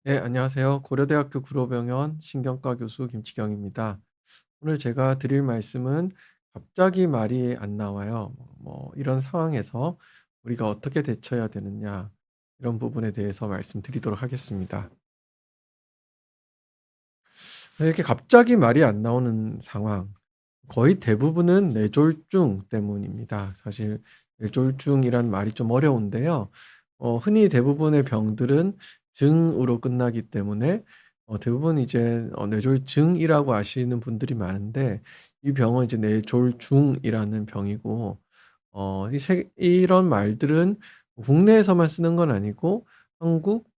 네, 안녕하세요. 고려대학교 구로병원 신경과 교수 김치경입니다. 오늘 제가 드릴 말씀은 갑자기 말이 안 나와요. 이런 상황에서 우리가 어떻게 대처해야 되느냐, 이런 부분에 대해서 말씀드리도록 하겠습니다. 이렇게 갑자기 말이 안 나오는 상황, 거의 대부분은 뇌졸중 때문입니다. 사실 뇌졸중이란 말이 좀 어려운데요. 흔히 대부분의 병들은 증으로 끝나기 때문에 대부분 이제 뇌졸중이라고 아시는 분들이 많은데, 이 병은 이제 뇌졸중이라는 병이고, 이런 말들은 국내에서만 쓰는 건 아니고 한국,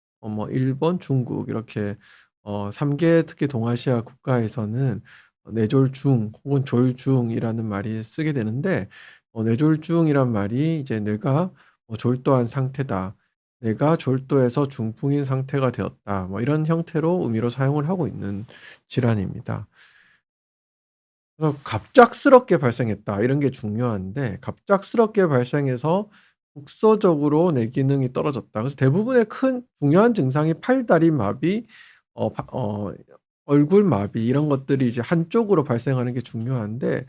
일본, 중국 이렇게 3개 특히 동아시아 국가에서는 뇌졸중 혹은 졸중이라는 말이 쓰게 되는데, 뇌졸중이란 말이 이제 "뇌가 졸도한 상태다. 뇌가 졸도해서 중풍인 상태가 되었다." 이런 형태로 의미로 사용을 하고 있는 질환입니다. 그래서 "갑작스럽게 발생했다." 이런 게 중요한데, 갑작스럽게 발생해서 국소적으로 뇌 기능이 떨어졌다. 그래서 대부분의 큰 중요한 증상이 팔다리 마비, 어 바 어 얼굴 마비 이런 것들이 이제 한쪽으로 발생하는 게 중요한데,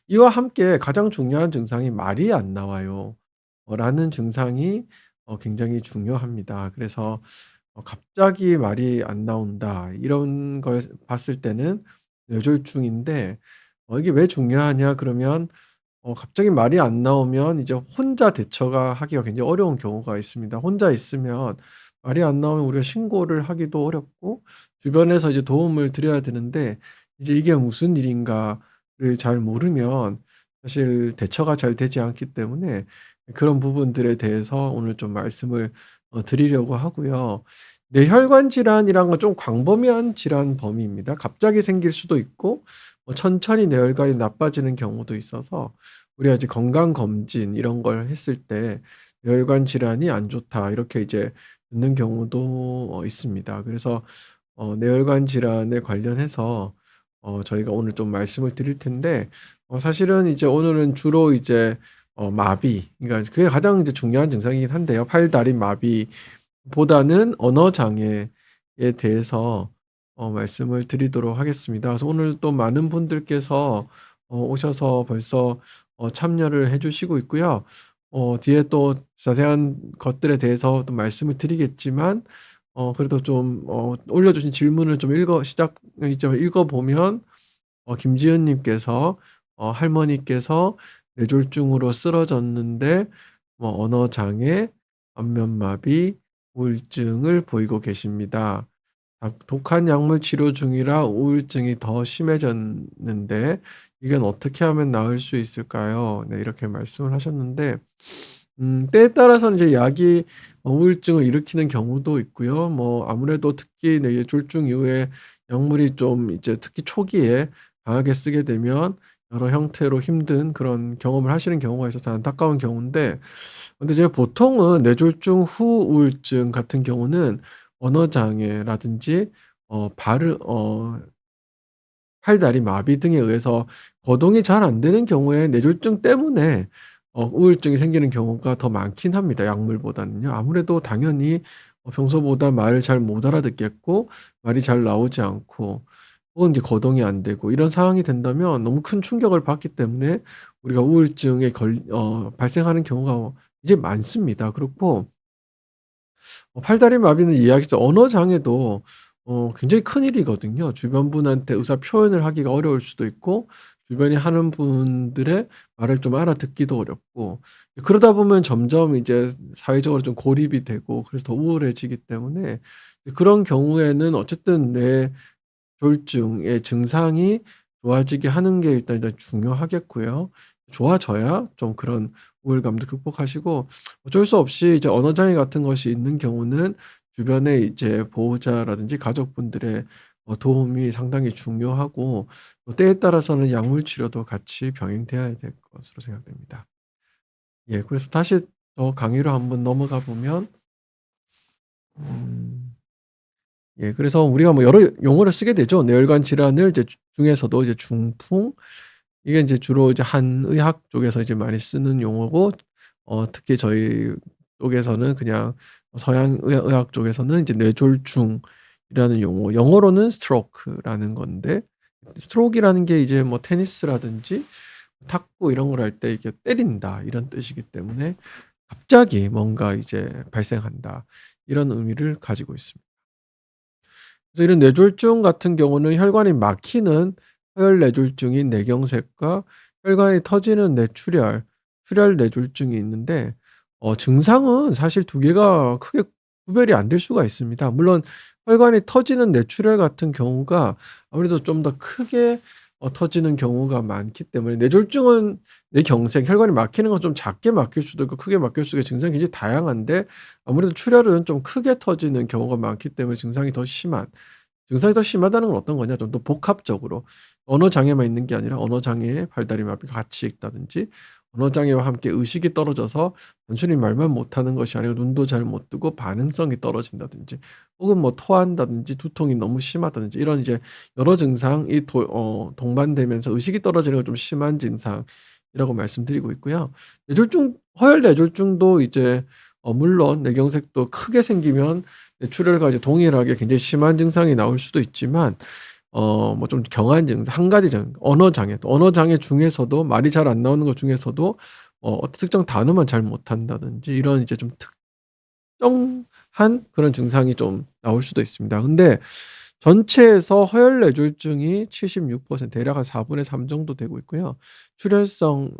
이와 함께 가장 중요한 증상이 "말이 안 나와요." 라는 증상이 굉장히 중요합니다. 그래서 갑자기 말이 안 나온다 이런 걸 봤을 때는 뇌졸중인데, 이게 왜 중요하냐 그러면, 갑자기 말이 안 나오면 이제 혼자 대처가 하기가 굉장히 어려운 경우가 있습니다. 혼자 있으면 말이 안 나오면 우리가 신고를 하기도 어렵고, 주변에서 이제 도움을 드려야 되는데 이제 이게 무슨 일인가를 잘 모르면 사실 대처가 잘 되지 않기 때문에, 그런 부분들에 대해서 오늘 좀 말씀을 드리려고 하고요. 뇌혈관 질환이란 건 좀 광범위한 질환 범위입니다. 갑자기 생길 수도 있고 천천히 뇌혈관이 나빠지는 경우도 있어서, 우리가 이제 건강 검진 이런 걸 했을 때 "뇌혈관 질환이 안 좋다." 이렇게 이제 듣는 경우도 있습니다. 그래서 뇌혈관 질환에 관련해서 저희가 오늘 좀 말씀을 드릴 텐데, 사실은 이제 오늘은 주로 이제 마비, 그러니까 그게 가장 이제 중요한 증상이긴 한데요. 팔다리 마비보다는 언어 장애에 대해서 말씀을 드리도록 하겠습니다. 그래서 오늘 또 많은 분들께서 오셔서 벌써 참여를 해 주시고 있고요. 뒤에 또 자세한 것들에 대해서 또 말씀을 드리겠지만, 그래도 좀 올려 주신 질문을 좀 읽어 보면, 김지은 님께서 할머니께서 뇌졸중으로 쓰러졌는데 언어 장애, 안면 마비, 우울증을 보이고 계십니다. 독한 약물 치료 중이라 우울증이 더 심해졌는데 이건 어떻게 하면 나을 수 있을까요? 네, 이렇게 말씀을 하셨는데, 때에 따라서는 이제 약이 우울증을 일으키는 경우도 있고요. 아무래도 특히 뇌졸중 이후에 약물이 좀 이제 특히 초기에 강하게 쓰게 되면 여러 형태로 힘든 그런 경험을 하시는 경우가 있어서 안타까운 경우인데, 근데 제가 보통은 뇌졸중 후 우울증 같은 경우는 언어 장애라든지 발음 팔다리 마비 등에 의해서 거동이 잘 안 되는 경우에 뇌졸중 때문에 우울증이 생기는 경우가 더 많긴 합니다, 약물보다는요. 아무래도 당연히 평소보다 말을 잘 못 알아듣겠고 말이 잘 나오지 않고 혹은 이제 거동이 안 되고 이런 상황이 된다면 너무 큰 충격을 받기 때문에 우리가 우울증에 발생하는 경우가 이제 많습니다. 그렇고 팔다리 마비는 이야기죠. 언어 장애도 굉장히 큰일이거든요. 주변 분한테 의사 표현을 하기가 어려울 수도 있고, 주변에 하는 분들의 말을 좀 알아듣기도 어렵고, 그러다 보면 점점 이제 사회적으로 좀 고립이 되고 그래서 더 우울해지기 때문에, 그런 경우에는 어쨌든 뇌졸중의 증상이 좋아지게 하는 게 일단 중요하겠고요. 좋아져야 좀 그런 우울감도 극복하시고, 어쩔 수 없이 이제 언어 장애 같은 것이 있는 경우는 주변에 이제 보호자라든지 가족분들의 도움이 상당히 중요하고, 또 때에 따라서는 약물 치료도 같이 병행돼야 될 것으로 생각됩니다. 예, 그래서 다시 강의로 한번 넘어가 보면, 음 그래서 우리가 여러 용어를 쓰게 되죠. 뇌혈관 질환을 이제 중에서도 이제 중풍, 이게 인제 주로 이제 한의학 쪽에서 이제 많이 쓰는 용어고, 특히 저희 쪽에서는 그냥 서양 의학 쪽에서는 이제 뇌졸중 용어, 영어로는 stroke라는 건데 stroke이라는 게 이제 뭐 테니스라든지 탁구 이런 걸 할 때 이게 때린다 이런 뜻이기 때문에 갑자기 뭔가 이제 발생한다 이런 의미를 가지고 있습니다. 그래서 이런 뇌졸중 같은 경우는 혈관이 막히는 서열 뇌졸중인 뇌경색과 혈관이 터지는 뇌출혈, 출혈 뇌졸중이 있는데 증상은 사실 두 개가 크게 구별이 안 될 수가 있습니다. 물론 혈관이 터지는 뇌출혈 같은 경우가 아무래도 좀 더 크게 터지는 경우가 많기 때문에 뇌졸중은 뇌경색, 혈관이 막히는 건 좀 작게 막힐 수도 있고 크게 막힐 수도 있고 증상이 굉장히 다양한데 아무래도 출혈은 좀 크게 터지는 경우가 많기 때문에 증상이 더 심하다는 건 어떤 거냐? 좀 더 복합적으로 언어 장애만 있는 게 아니라 언어 장애에 발달이 마비가 같이 있다든지 언어 장애와 함께 의식이 떨어져서 단순히 말만 못하는 것이 아니고 눈도 잘 못 뜨고 반응성이 떨어진다든지 혹은 뭐 토한다든지 두통이 너무 심하다든지 이런 이제 여러 증상이 동반되면서 의식이 떨어지는 건 좀 심한 증상이라고 말씀드리고 있고요. 뇌졸중 허혈 뇌졸중도 이제 물론 뇌경색도 크게 생기면 뇌출혈과 이제 동일하게 굉장히 심한 증상이 나올 수도 있지만 뭐 좀 경한 증상 한 가지 언어 장애 중에서도 말이 잘 안 나오는 것 중에서도 특정 단어만 잘 못한다든지 이런 이제 좀 특정한 그런 증상이 좀 나올 수도 있습니다. 근데 전체에서 허혈 뇌졸중이 76% 대략 한 4분의 3 정도 되고 있고요. 출혈성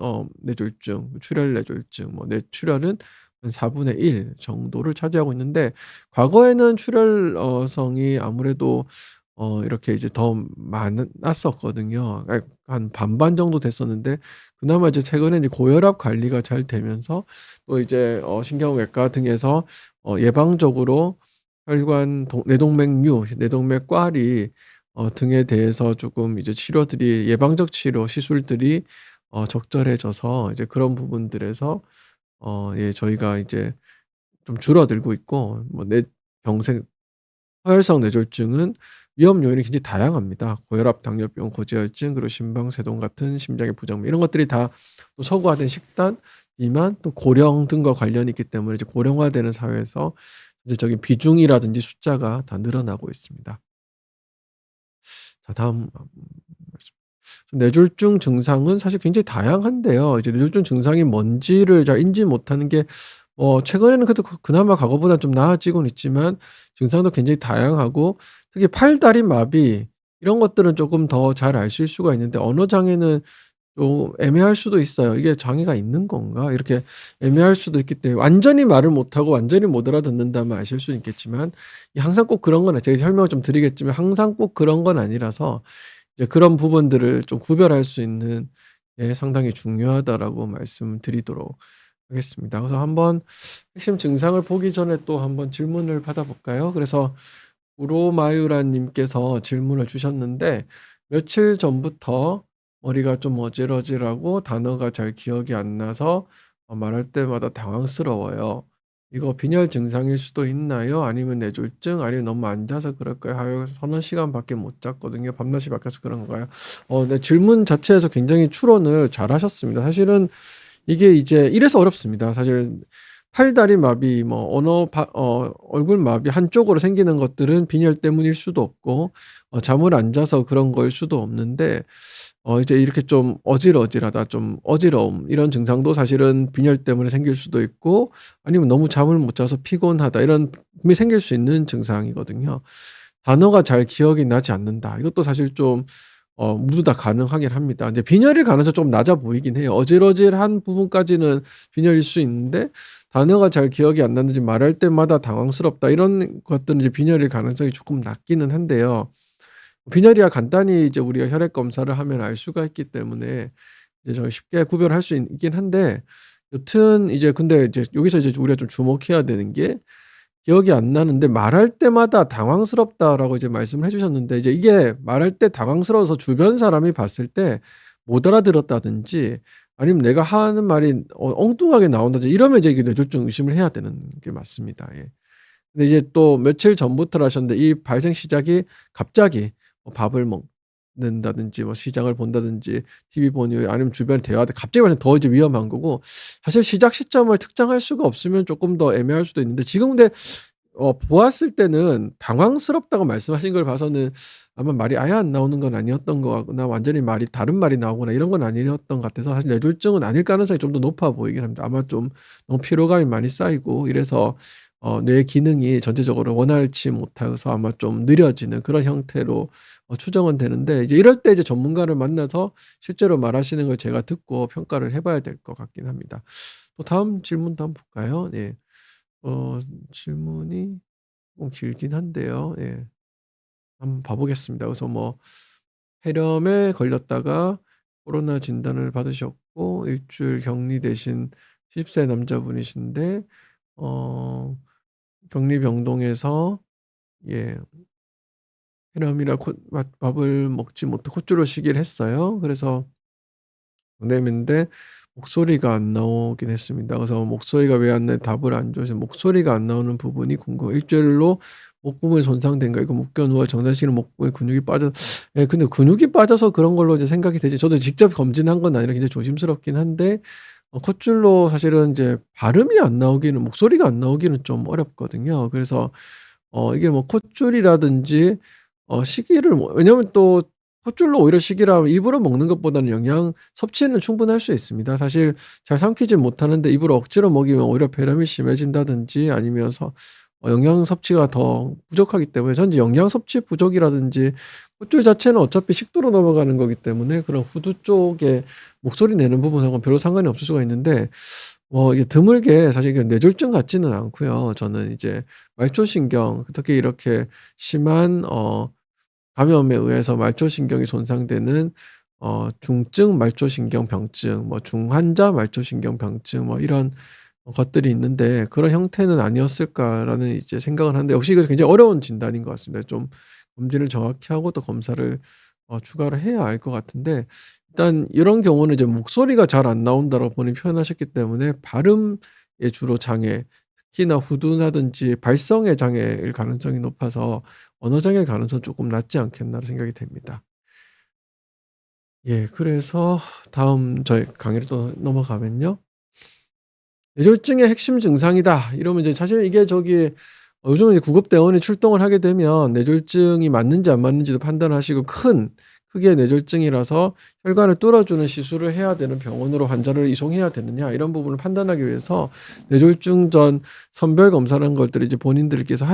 뇌졸중, 출혈 뇌졸중, 뭐 뇌출혈은 한 4분의 1 정도를 차지하고 있는데 과거에는 출혈성이 아무래도 이렇게 이제 더 많았었거든요. 한 반반 정도 됐었는데 그나마 이제 최근에 이제 고혈압 관리가 잘 되면서 또 이제 신경외과 등에서 예방적으로 혈관 뇌동맥류, 뇌동맥꽐이 등에 대해서 조금 이제 치료들이 예방적 치료 시술들이 적절해져서 이제 그런 부분들에서 예 저희가 이제 좀 줄어들고 있고 뭐 뇌경색 허혈성 뇌졸중은 위험 요인이 굉장히 다양합니다. 고혈압, 당뇨병, 고지혈증, 그리고 심방세동 같은 심장의 부정맥 이런 것들이 다 또 서구화된 식단, 비만, 또 고령 등과 관련이 있기 때문에 이제 고령화되는 사회에서 전체적인 비중이라든지 숫자가 다 늘어나고 있습니다. 자 다음 말씀. 뇌졸중 증상은 사실 굉장히 다양한데요. 이제 뇌졸중 증상이 뭔지를 잘 인지 못하는 게 최근에는 그래도 그나마 과거보다 좀 나아지고는 있지만 증상도 굉장히 다양하고 특히 팔다리 마비 이런 것들은 조금 더 잘 알 수가 있는데 언어 장애는 좀 애매할 수도 있어요. '이게 장애가 있는 건가?' 이렇게 애매할 수도 있기 때문에 완전히 말을 못하고 완전히 못 알아듣는다면 아실 수는 있겠지만 이 항상 꼭 그런 건 제가 설명을 좀 드리겠지만 항상 꼭 그런 건 아니라서 이제 그런 부분들을 좀 구별할 수 있는 게 상당히 중요하다라고 말씀드리도록 하겠습니다. 그래서 한번 핵심 증상을 보기 전에 또 한번 질문을 받아볼까요? 그래서 우로마유라 님께서 질문을 주셨는데 며칠 전부터 머리가 좀 어질어질하고 단어가 잘 기억이 안 나서 말할 때마다 당황스러워요. 이거 빈혈 증상일 수도 있나요? 아니면 뇌졸중? 아니면 너무 앉아서 그럴까요? 하여 서너 시간밖에 못 잤거든요. 밤낮이 바뀌어서 그런 건가요? 네, 질문 자체에서 굉장히 추론을 잘 하셨습니다. 사실은 이게 이제 이래서 어렵습니다. 사실 팔다리 마비, 뭐 얼굴 마비 한쪽으로 생기는 것들은 빈혈 때문일 수도 없고 잠을 안 자서 그런 거일 수도 없는데 이제 이렇게 좀 어질어질하다, 좀 어지러움 이런 증상도 사실은 빈혈 때문에 생길 수도 있고 아니면 너무 잠을 못 자서 피곤하다 이런 분명히 생길 수 있는 증상이거든요. 단어가 잘 기억이 나지 않는다. 이것도 사실 좀 모두 다 가능하긴 합니다. 이제 빈혈일 가능성이 좀 낮아 보이긴 해요. 어질어질한 부분까지는 빈혈일 수 있는데 단어가 잘 기억이 안 나는지 말할 때마다 당황스럽다 이런 것들은 이제 빈혈일 가능성이 조금 낮기는 한데요. 빈혈이야 간단히 이제 우리가 혈액 검사를 하면 알 수가 있기 때문에 이제 저희 쉽게 구별할 수 있긴 한데 여튼 이제 근데 이제 여기서 이제 우리가 좀 주목해야 되는 게 기억이 안 나는데 "말할 때마다 당황스럽다."라고 이제 말씀을 해 주셨는데 이제 이게 말할 때 당황스러워서 주변 사람이 봤을 때 못 알아들었다든지 아니면 내가 하는 말이 엉뚱하게 나온다든지 이러면 이제 이게 뇌졸중 의심을 해야 되는 게 맞습니다. 예. 근데 이제 또 며칠 전부터라 하셨는데 이 발생 시작이 갑자기 밥을 먹는다든지 뭐 시장을 본다든지 TV 보니 아니면 주변에 대화하다 갑자기 발생 더 이제 위험한 거고 사실 시작 시점을 특정할 수가 없으면 쪼끔 더 애매할 수도 있는데 지금 근데 보았을 때는 당황스럽다고 말씀하신 걸 봐서는 아마 말이 아예 안 나오는 건 아니었던 것 같거나 완전히 말이 다른 말이 나오거나 이런 건 아니었던 것 같아서 사실 뇌졸중은 아닐 가능성이 좀 더 높아 보이긴 합니다. 아마 좀 너무 피로감이 많이 쌓이고 이래서 뇌 기능이 전체적으로 원활치 못해서 아마 좀 느려지는 그런 형태로 추정은 되는데, 이제 이럴 때 이제 전문가를 만나서 실제로 말하시는 걸 제가 듣고 평가를 해 봐야 될 것 같긴 합니다. 또 다음 질문도 한번 볼까요? 네. 질문이 좀 길긴 한데요. 예. 한번 봐 보겠습니다. 그래서 뭐 폐렴에 걸렸다가 코로나 진단을 받으셨고 일 주일 격리되신 70세 남자분이신데 어 격리병동에서 예 폐렴이라 콧 맛 밥을 먹지 못해 콧줄을 쉬기를 했어요. 그래서 보냄인데 목소리가 안 나오긴 했습니다. 그래서 목소리가 왜 안 나요? 답을 안 줘서 목소리가 안 나오는 부분이 궁금 일주일로 목구멍이 손상된 거예요. 그 묶여 누워 정상적으로 목구멍에 근육이 빠져 예 근데 근육이 빠져서 그런 걸로 이제 생각이 되지 저도 직접 검진한 건 아니라 굉장히 조심스럽긴 한데 콧줄로 사실은 이제 발음이 안 나오기는 목소리가 안 나오기는 좀 어렵거든요. 그래서 이게 뭐 콧줄이라든지 시기를 뭐 왜냐면 또 콧줄로 오히려 시기를 하면 입으로 먹는 것보다는 영양 섭취는 충분할 수 있습니다. 사실 잘 삼키지 못하는데 입으로 억지로 먹이면 오히려 폐렴이 심해진다든지 아니면 영양 섭취가 더 부족하기 때문에 저는 이제 영양 섭취 부족이라든지 콧줄 자체는 어차피 식도로 넘어가는 거기 때문에 그런 후두 쪽에 목소리 내는 부분하고는 별로 상관이 없을 수가 있는데 이게 드물게 사실 이게 뇌졸중 같지는 않고요. 저는 이제 말초신경 특히 이렇게 심한 감염에 의해서 말초신경이 손상되는 중증 말초신경병증 뭐 중환자 말초신경병증 뭐 이런 것들이 있는데 '그런 형태는 아니었을까.'라는 이제 생각을 하는데 역시 이거 굉장히 어려운 진단인 것 같습니다. 좀 검진을 정확히 하고 또 검사를 추가로 해야 알 것 같은데 일단 이런 경우는 이제 "목소리가 잘 안 나온다."라고 본인이 표현하셨기 때문에 발음에 주로 장애 특히나 후두나든지 발성의 장애일 가능성이 높아서 '언어 장애일 가능성은 쪼끔 낮지 않겠나.' 생각이 됩니다. 예 그래서 다음 저희 강의로 또 넘어가면요. 뇌졸중의 핵심 증상이다. 이러면 이제 사실 이게 요즘은 이제 구급대원이 출동을 하게 되면 뇌졸중이 맞는지 안 맞는지도 판단하시고 크게 뇌졸중이라서 혈관을 뚫어주는 시술을 해야 되는 병원으로 환자를 이송해야 되느냐 이런 부분을 판단하기 위해서 뇌졸중 전 선별 검사라는 것들을 이제 본인들께서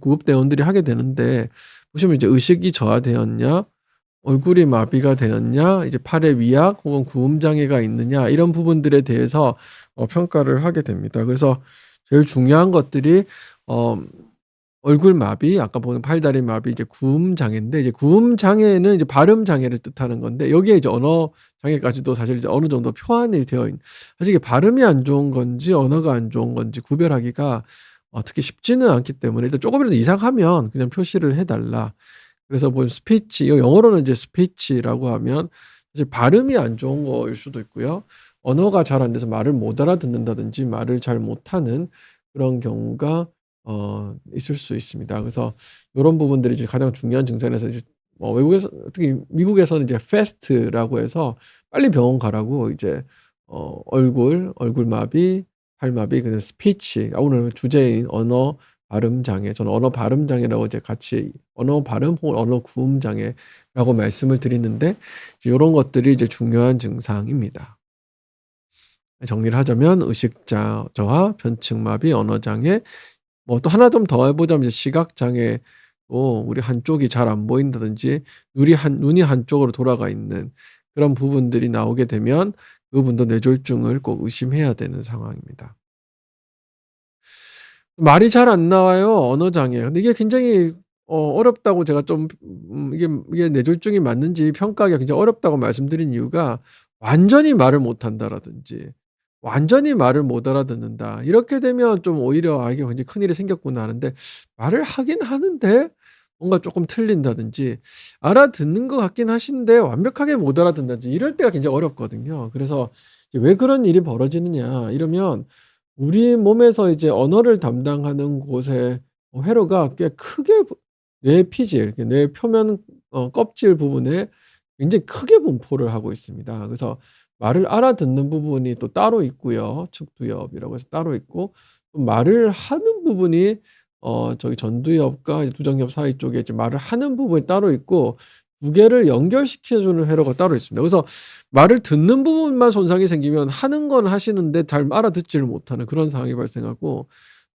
구급대원들이 하게 되는데 보시면 이제 의식이 저하되었냐 얼굴이 마비가 되었냐, 이제 팔에 위약 혹은 구음 장애가 있느냐 이런 부분들에 대해서 평가를 하게 됩니다. 그래서 제일 중요한 것들이 어 얼굴 마비, 아까 보는 팔다리 마비 이제 구음 장애인데 이제 구음 장애는 이제 발음 장애를 뜻하는 건데 여기에 이제 언어 장애까지도 사실 이제 어느 정도 표현이 되어 있는 사실 이게 발음이 안 좋은 건지 언어가 안 좋은 건지 구별하기가 특히 쉽지는 않기 때문에 일단 쪼금이라도 이상하면 그냥 표시를 해 달라. 그래서 뭐 스피치 이거 영어로는 이제 스피치라고 하면 사실 발음이 안 좋은 거일 수도 있고요. 언어가 잘 안 돼서 말을 못 알아듣는다든지 말을 잘 못하는 그런 경우가 있을 수 있습니다. 그래서 요런 부분들이 이제 가장 중요한 증상이라서 이제 외국에서 특히 미국에서는 이제 FAST라고 해서 빨리 병원 가라고 이제 얼굴 마비, 팔 마비 그다음에 스피치 오늘 주제인 언어 발음 장애 저는 언어 발음 장애라고 이제 같이 언어 발음 혹은 언어 구음 장애라고 말씀을 드리는데 이제 요런 것들이 이제 중요한 증상입니다. 정리를 하자면 저하, 편측마비, 언어 장애 뭐 또 하나 좀 더 해 보자면 이제 시각 장애도 우리 한쪽이 잘 안 보인다든지 눈이 한쪽으로 돌아가 있는 그런 부분들이 나오게 되면 그분도 뇌졸중을 꼭 의심해야 되는 상황입니다. 말이 잘 안 나와요. 언어 장애. 근데 이게 굉장히 어렵다고 제가 좀 이게 뇌졸중이 맞는지 평가하기가 굉장히 어렵다고 말씀드린 이유가 완전히 말을 못 한다라든지 완전히 말을 못 알아듣는다. 이렇게 되면 좀 오히려 '아 이게 굉장히 큰일이 생겼구나.' 하는데 말을 하긴 하는데 뭔가 쪼끔 틀린다든지 알아듣는 것 같긴 하신데 완벽하게 못 알아듣는다든지 이럴 때가 굉장히 어렵거든요. 그래서 이제 '왜 그런 일이 벌어지느냐.' 이러면 우리 몸에서 이제 언어를 담당하는 곳에 회로가 꽤 크게 뇌 피질 뇌 표면 껍질 부분에 굉장히 크게 분포를 하고 있습니다. 그래서 말을 알아듣는 부분이 또 따로 있고요. 측두엽이라고 해서 따로 있고 또 말을 하는 부분이 저기 전두엽과 두정엽 사이 쪽에 이제 말을 하는 부분이 따로 있고 두 개를 연결시켜 주는 회로가 따로 있습니다. 그래서 말을 듣는 부분만 손상이 생기면 하는 건 하시는데 잘 알아듣지를 못하는 그런 상황이 발생하고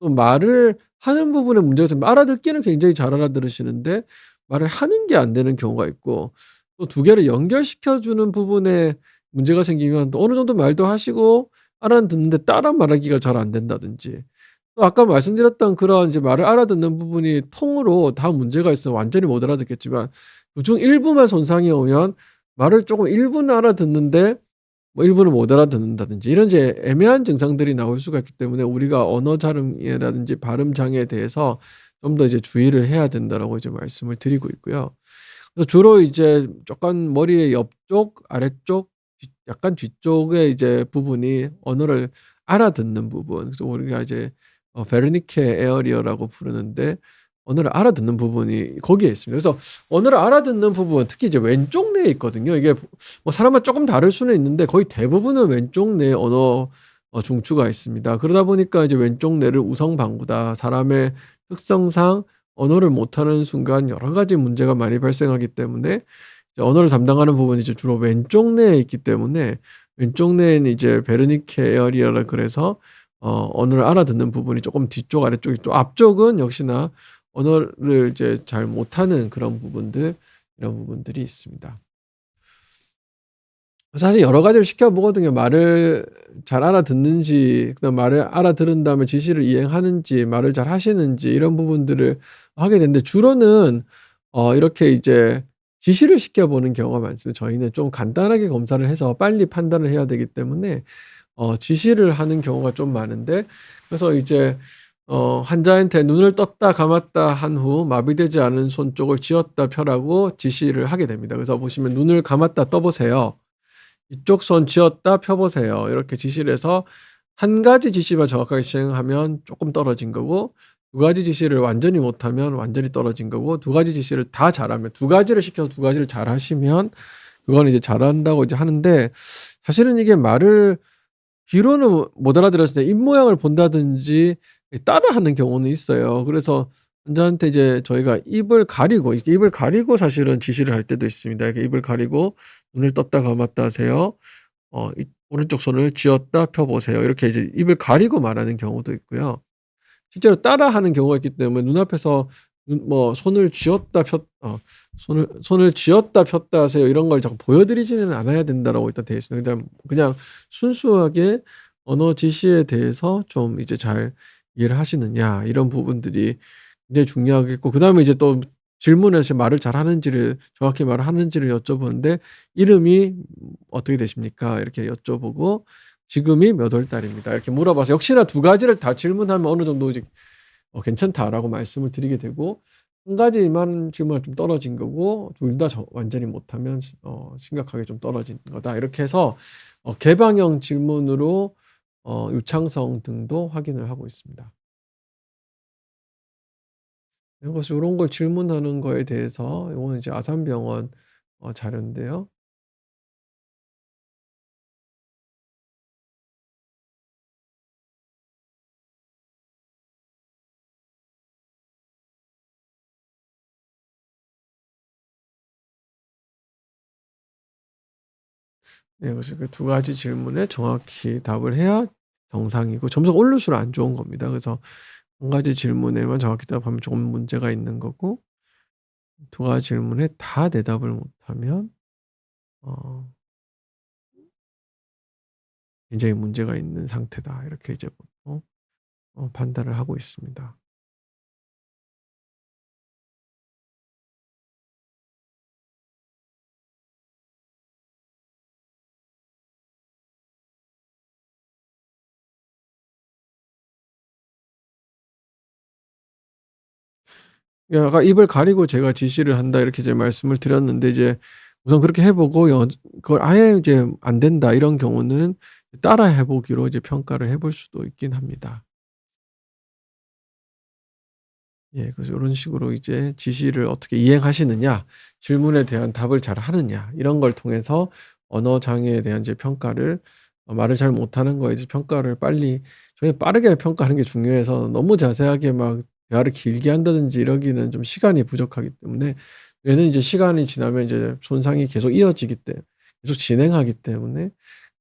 또 말을 하는 부분에 문제가 있으면 알아듣기는 굉장히 잘 알아들으시는데 말을 하는 게 안 되는 경우가 있고 또 두 개를 연결시켜 주는 부분에 문제가 생기면 또 어느 정도 말도 하시고 알아듣는데 따라 말하기가 잘 안 된다든지 또 아까 말씀드렸던 그런 이제 말을 알아듣는 부분이 통으로 다 문제가 있으면 완전히 못 알아듣겠지만 그중 일부만 손상이 오면 말을 조금 일부는 알아듣는데 뭐 일부는 못 알아듣는다든지 이런 이제 애매한 증상들이 나올 수가 있기 때문에 우리가 언어 자름이라든지 발음 장애에 대해서 좀 더 이제 주의를 해야 된다라고 이제 말씀을 드리고 있고요. 그래서 주로 이제 약간 머리의 옆쪽, 아래쪽, 약간 뒤쪽에 이제 부분이 언어를 알아듣는 부분. 그래서 우리가 이제 베르니케 에어리어라고 부르는데 언어를 알아듣는 부분이 거기에 있습니다. 그래서 언어를 알아듣는 부분, 특히 이제 왼쪽 뇌에 있거든요. 이게 뭐 사람마다 조금 다를 수는 있는데 거의 대부분은 왼쪽 뇌에 언어 중추가 있습니다. 그러다 보니까 이제 왼쪽 뇌를 우성방구다. 사람의 특성상 언어를 못하는 순간 여러 가지 문제가 많이 발생하기 때문에 이제 언어를 담당하는 부분이 이제 주로 왼쪽 뇌에 있기 때문에 왼쪽 뇌에는 이제 베르니케 에어리어라 그래서 언어를 알아듣는 부분이 조금 뒤쪽 아래쪽이 또 앞쪽은 역시나 언어를 이제 잘 못하는 그런 부분들 이런 부분들이 있습니다. 사실 여러 가지를 시켜보거든요. 말을 잘 알아듣는지 그다음 말을 알아들은 다음에 지시를 이행하는지 말을 잘 하시는지 이런 부분들을 하게 되는데 주로는 이렇게 이제 지시를 시켜보는 경우가 많습니다. 저희는 좀 간단하게 검사를 해서 빨리 판단을 해야 되기 때문에 지시를 하는 경우가 좀 많은데 그래서 이제 환자한테 눈을 떴다 감았다 한 후 마비되지 않은 손 쪽을 쥐었다 펴라고 지시를 하게 됩니다. 그래서 보시면 눈을 감았다 떠 보세요. 이쪽 손 쥐었다 펴 보세요. 이렇게 지시를 해서 한 가지 지시만 정확하게 시행하면 조금 떨어진 거고 두 가지 지시를 완전히 못하면 완전히 떨어진 거고 두 가지 지시를 다 잘하면 두 가지를 시켜서 두 가지를 잘하시면 그거는 이제 잘한다고 이제 하는데 사실은 이게 말을 귀로는 못 알아들었을 때 입모양을 본다든지 따라하는 경우는 있어요. 그래서 환자한테 이제 저희가 입을 가리고 이렇게 입을 가리고 사실은 지시를 할 때도 있습니다. 이렇게 입을 가리고 눈을 떴다 감았다 하세요. 이 오른쪽 손을 쥐었다 펴 보세요. 이렇게 이제 입을 가리고 말하는 경우도 있고요. 실제로 따라하는 경우가 있기 때문에 눈앞에서 뭐 손을 쥐었다 폈 손을 쥐었다 폈다 하세요. 이런 걸 자꾸 보여드리지는 않아야 된다라고 일단 되어 있습니다. 그냥 순수하게 언어 지시에 대해서 좀 이제 잘 이해를 하시느냐 이런 부분들이 굉장히 중요하겠고 그다음에 이제 또 질문에서 말을 잘하는지를 정확히 말을 하는지를 여쭤보는데 "이름이 어떻게 되십니까?" 이렇게 여쭤보고 "지금이 몇 월 달입니다." 이렇게 물어봐서 역시나 두 가지를 다 질문하면 어느 정도 이제 "괜찮다."라고 말씀을 드리게 되고 한 가지만 질문이 좀 떨어진 거고 둘 다 완전히 못하면 심각하게 좀 떨어진 거다. 이렇게 해서 개방형 질문으로 유창성 등도 확인을 하고 있습니다. 그래서 요런 걸 질문하는 거에 대해서 요거는 이제 아산병원 자료인데요. 네 그래서 그 두 가지 질문에 정확히 답을 해야 정상이고 점수가 오를수록 안 좋은 겁니다. 그래서 한 가지 질문에만 정확히 답하면 조금 문제가 있는 거고 두 가지 질문에 다 대답을 못하면 어 굉장히 문제가 있는 상태다. 이렇게 이제 보통 판단을 하고 있습니다. 아까 "입을 가리고 제가 지시를 한다." 이렇게 이제 말씀을 드렸는데 이제 우선 그렇게 해 보고 그걸 아예 이제 안 된다 이런 경우는 따라 해 보기로 이제 평가를 해볼 수도 있긴 합니다. 예. 그래서 요런 식으로 이제 지시를 어떻게 이행하시느냐, 질문에 대한 답을 잘하느냐 이런 걸 통해서 언어 장애에 대한 이제 평가를 말을 잘 못하는 거에 이제 평가를 빨리 저희 빠르게 평가하는 게 중요해서 너무 자세하게 막 대화를 길게 한다든지 이러기는 좀 시간이 부족하기 때문에 얘는 이제 시간이 지나면 이제 손상이 계속 이어지기 때문에 계속 진행하기 때문에